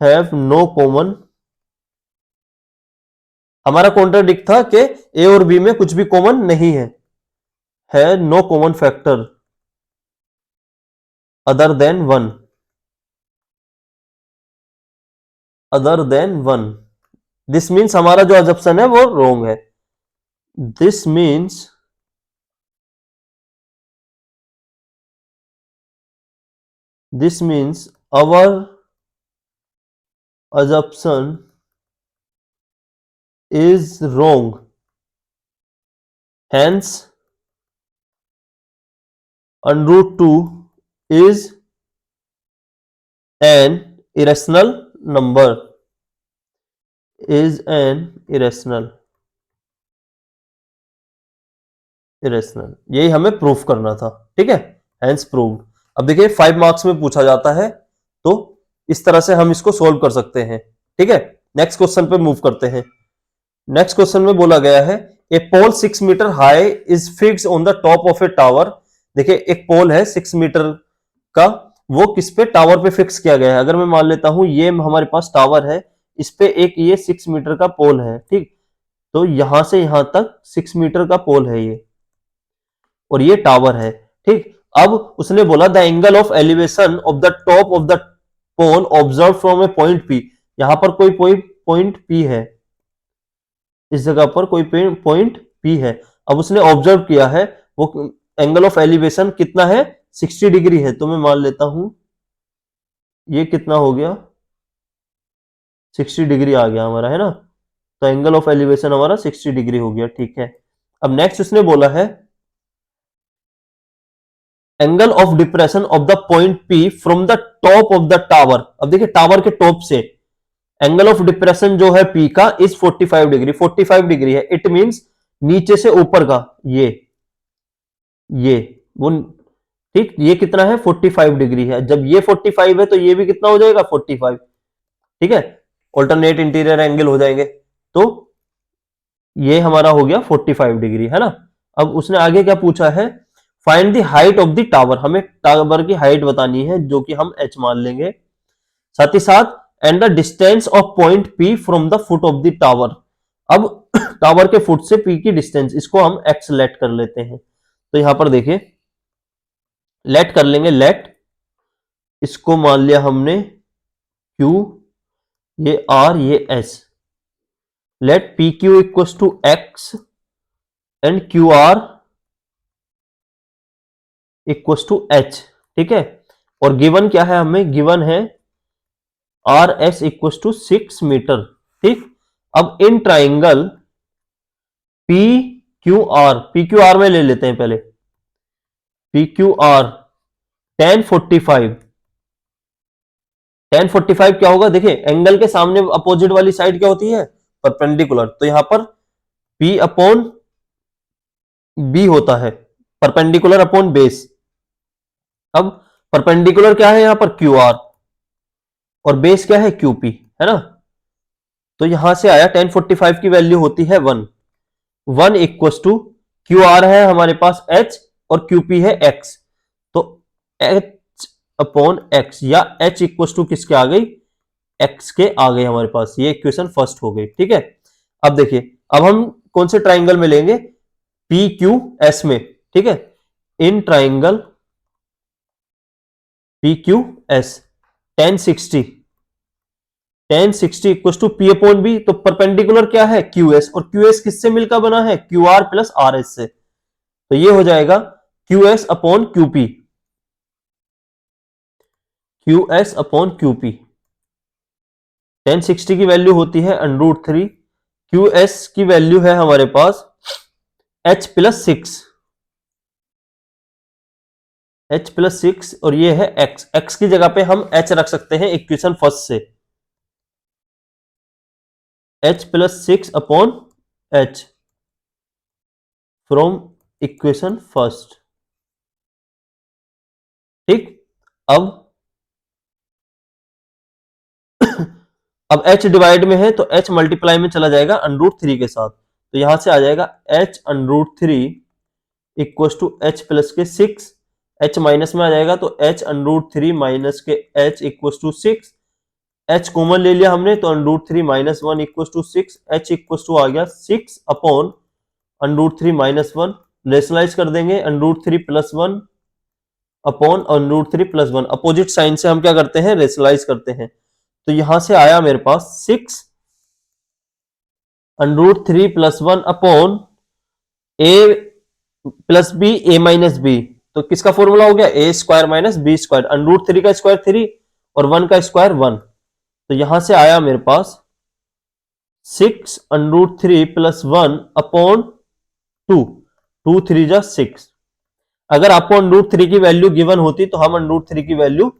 have no common। हमारा कॉन्ट्राडिक्ट था कि ए और बी में कुछ भी कॉमन नहीं है no common factor other than one, this means हमारा जो अजप्शन है वो रॉन्ग है। This means our assumption is wrong, hence √2 is an irrational number, is an irrational, यही हमें प्रूफ करना था। ठीक है, हेंस प्रूव्ड। अब देखिए 5 मार्क्स में पूछा जाता है, तो इस तरह से हम इसको सोल्व कर सकते हैं। ठीक है, नेक्स्ट क्वेश्चन पे मूव करते हैं। नेक्स्ट क्वेश्चन में बोला गया है a pole 6 metre high is fixed on the top of a tower. देखिए एक पोल है 6 मीटर का, वो किस पे, टावर पे फिक्स किया गया है। अगर मैं मान लेता हूं ये हमारे पास टावर है, इस पे एक ये 6 मीटर का पोल है। ठीक, तो यहां से यहां तक 6 मीटर का पोल है ये, और ये टावर है। ठीक, अब उसने बोला the angle of elevation of the top of the pole observe from a point P. यहां पर कोई पॉइंट पी है, इस जगह पर कोई पॉइंट पी है। अब उसने ऑब्जर्व किया है, वो एंगल ऑफ एलिवेशन कितना है, 60 डिग्री है। तो मैं मान लेता हूं ये कितना हो गया, 60 डिग्री आ गया हमारा, है ना। तो एंगल ऑफ एलिवेशन हमारा 60 डिग्री हो गया। ठीक है, अब नेक्स्ट उसने बोला है angle of depression of the point P from the top of the tower. अब देखिए टावर के टॉप से एंगल ऑफ डिप्रेशन जो है पी का इज 45 डिग्री, 45 डिग्री है। इट मींस नीचे से ऊपर का ये वो, ठीक, ये कितना है, 45 डिग्री है। जब ये 45 है तो ये भी कितना हो जाएगा, 45। ठीक है, ऑल्टरनेट इंटीरियर एंगल हो जाएंगे, तो ये हमारा हो गया 45 डिग्री, है ना। अब उसने आगे क्या पूछा है, find the height of the tower. हमें टावर की हाइट बतानी है, जो कि हम h मान लेंगे। साथ ही साथ and the distance of point P from the foot of the tower. अब टावर के फुट से P की डिस्टेंस, इसको हम x लेट कर लेते हैं। तो यहां पर देखिए लेट कर लेंगे, लेट इसको मान लिया हमने Q, ये R, ये S। Let PQ equals to x and QR equals to h। ठीक है, और गिवन क्या है, हमें गिवन है RS इक्वल्स टू 6 मीटर। ठीक, अब इन ट्राइंगल PQR में ले लेते हैं पहले, PQR tan 45 क्या होगा, देखिए एंगल के सामने अपोजिट वाली साइड क्या होती है, परपेंडिकुलर। तो यहां पर P अपॉन B होता है, परपेंडिकुलर अपॉन बेस। अब परपेंडिकुलर क्या है यहां पर, QR, और बेस क्या है, QP, है ना। तो यहां से आया tan 45 की वैल्यू होती है 1 इक्वल्स टू QR है हमारे पास h और QP है x। तो h अपॉन x या h इक्वल्स टू किसके आ गई, x के आ गई हमारे पास। ये इक्वेशन फर्स्ट हो गई। ठीक है, अब देखिए अब हम कौन से ट्राइंगल में लेंगे, PQS में। ठीक है, in triangle PQS tan 60 equals to P upon B। तो परपेंडिकुलर क्या है, QS, और QS किससे मिलकर बना है, QR प्लस RS से। तो ये हो जाएगा QS upon QP, QS upon QP। tan 60 की वैल्यू होती है √3, QS की वैल्यू है हमारे पास h प्लस 6, और ये है x की जगह पे हम h रख सकते हैं इक्वेशन फर्स्ट से, h plus 6 upon h from equation first. ठीक, अब h डिवाइड में है तो h मल्टीप्लाई में चला जाएगा √3 के साथ। तो यहां से आ जाएगा h √3 equals to h plus के 6, h माइनस में आ जाएगा तो h √3 माइनस के h equals to 6। h common ले लिया हमने तो √3 minus 1 equals to 6, h equals to आ गया 6 अपॉन √3 माइनस 1। रेशनलाइज कर देंगे √3 plus 1 upon √3 plus 1। Opposite sign से हम क्या करते हैं, रेशनलाइज करते हैं। तो यहां से आया मेरे पास 6 √3 plus 1 upon a plus b, a minus b। तो किसका फॉर्मूला हो गया, a square minus b square. √3 का स्क्वायर 3 और 1 का स्क्वायर 1। तो यहां से आया मेरे पास 6 √3 प्लस 1 अपॉन 2, 2 3 जा 6। अगर आपको √3 की वैल्यू गिवन होती तो हम √3 की वैल्यू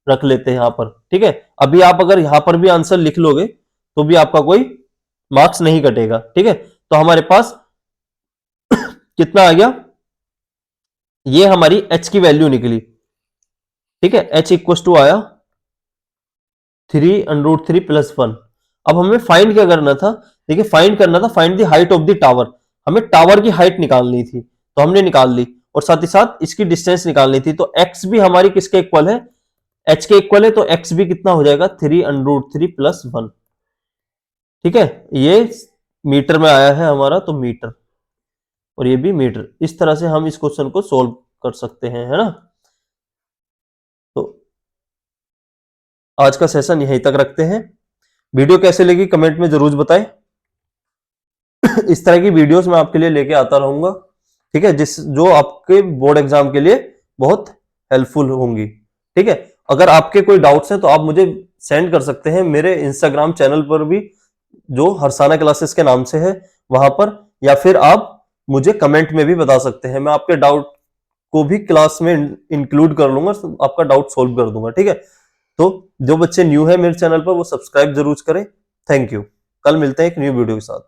रख लेते हैं यहां पर, ठीक है। अभी आप अगर यहां पर भी आंसर लिख लोगे तो भी आपका कोई मार्क्स नहीं कटेगा, ठीक है। तो हमारे पास कितना आ गया, ये हमारी h की वैल्यू निकली, ठीक है। h इक्वल टू आया 3√3 + 1। अब हमें फाइंड क्या करना था, देखिए फाइंड करना था, find the height of the tower. हमें टावर की हाइट निकालनी थी तो हमने निकाल ली, और साथ ही साथ इसकी डिस्टेंस निकालनी थी। तो x भी हमारी किसके इक्वल है, h के इक्वल है, तो x भी कितना हो जाएगा 3√3 + 1, ठीक है। ये मीटर में आया है हमारा, तो मीटर, और ये भी मीटर। इस तरह से हम इस क्वेश्चन को सोल्व कर सकते हैं, है ना। तो आज का सेशन यहीं तक रखते हैं। वीडियो कैसे लगी कमेंट में जरूर बताएं। इस तरह की वीडियोस मैं आपके लिए लेके आता रहूंगा, ठीक है, जो आपके बोर्ड एग्जाम के लिए बहुत हेल्पफुल होंगी, ठीक है। अगर आपके कोई डाउट्स हैं तो आप मुझे सेंड कर सकते हैं मेरे इंस्टाग्राम चैनल पर भी, जो हरसाना क्लासेस के नाम से है वहां पर, या फिर आप मुझे कमेंट में भी बता सकते हैं। मैं आपके डाउट को भी क्लास में इंक्लूड कर लूंगा, आपका डाउट सोल्व कर दूंगा, ठीक है। तो जो बच्चे न्यू है मेरे चैनल पर वो सब्सक्राइब जरूर करें। Thank you. कल मिलते हैं एक न्यू वीडियो के साथ।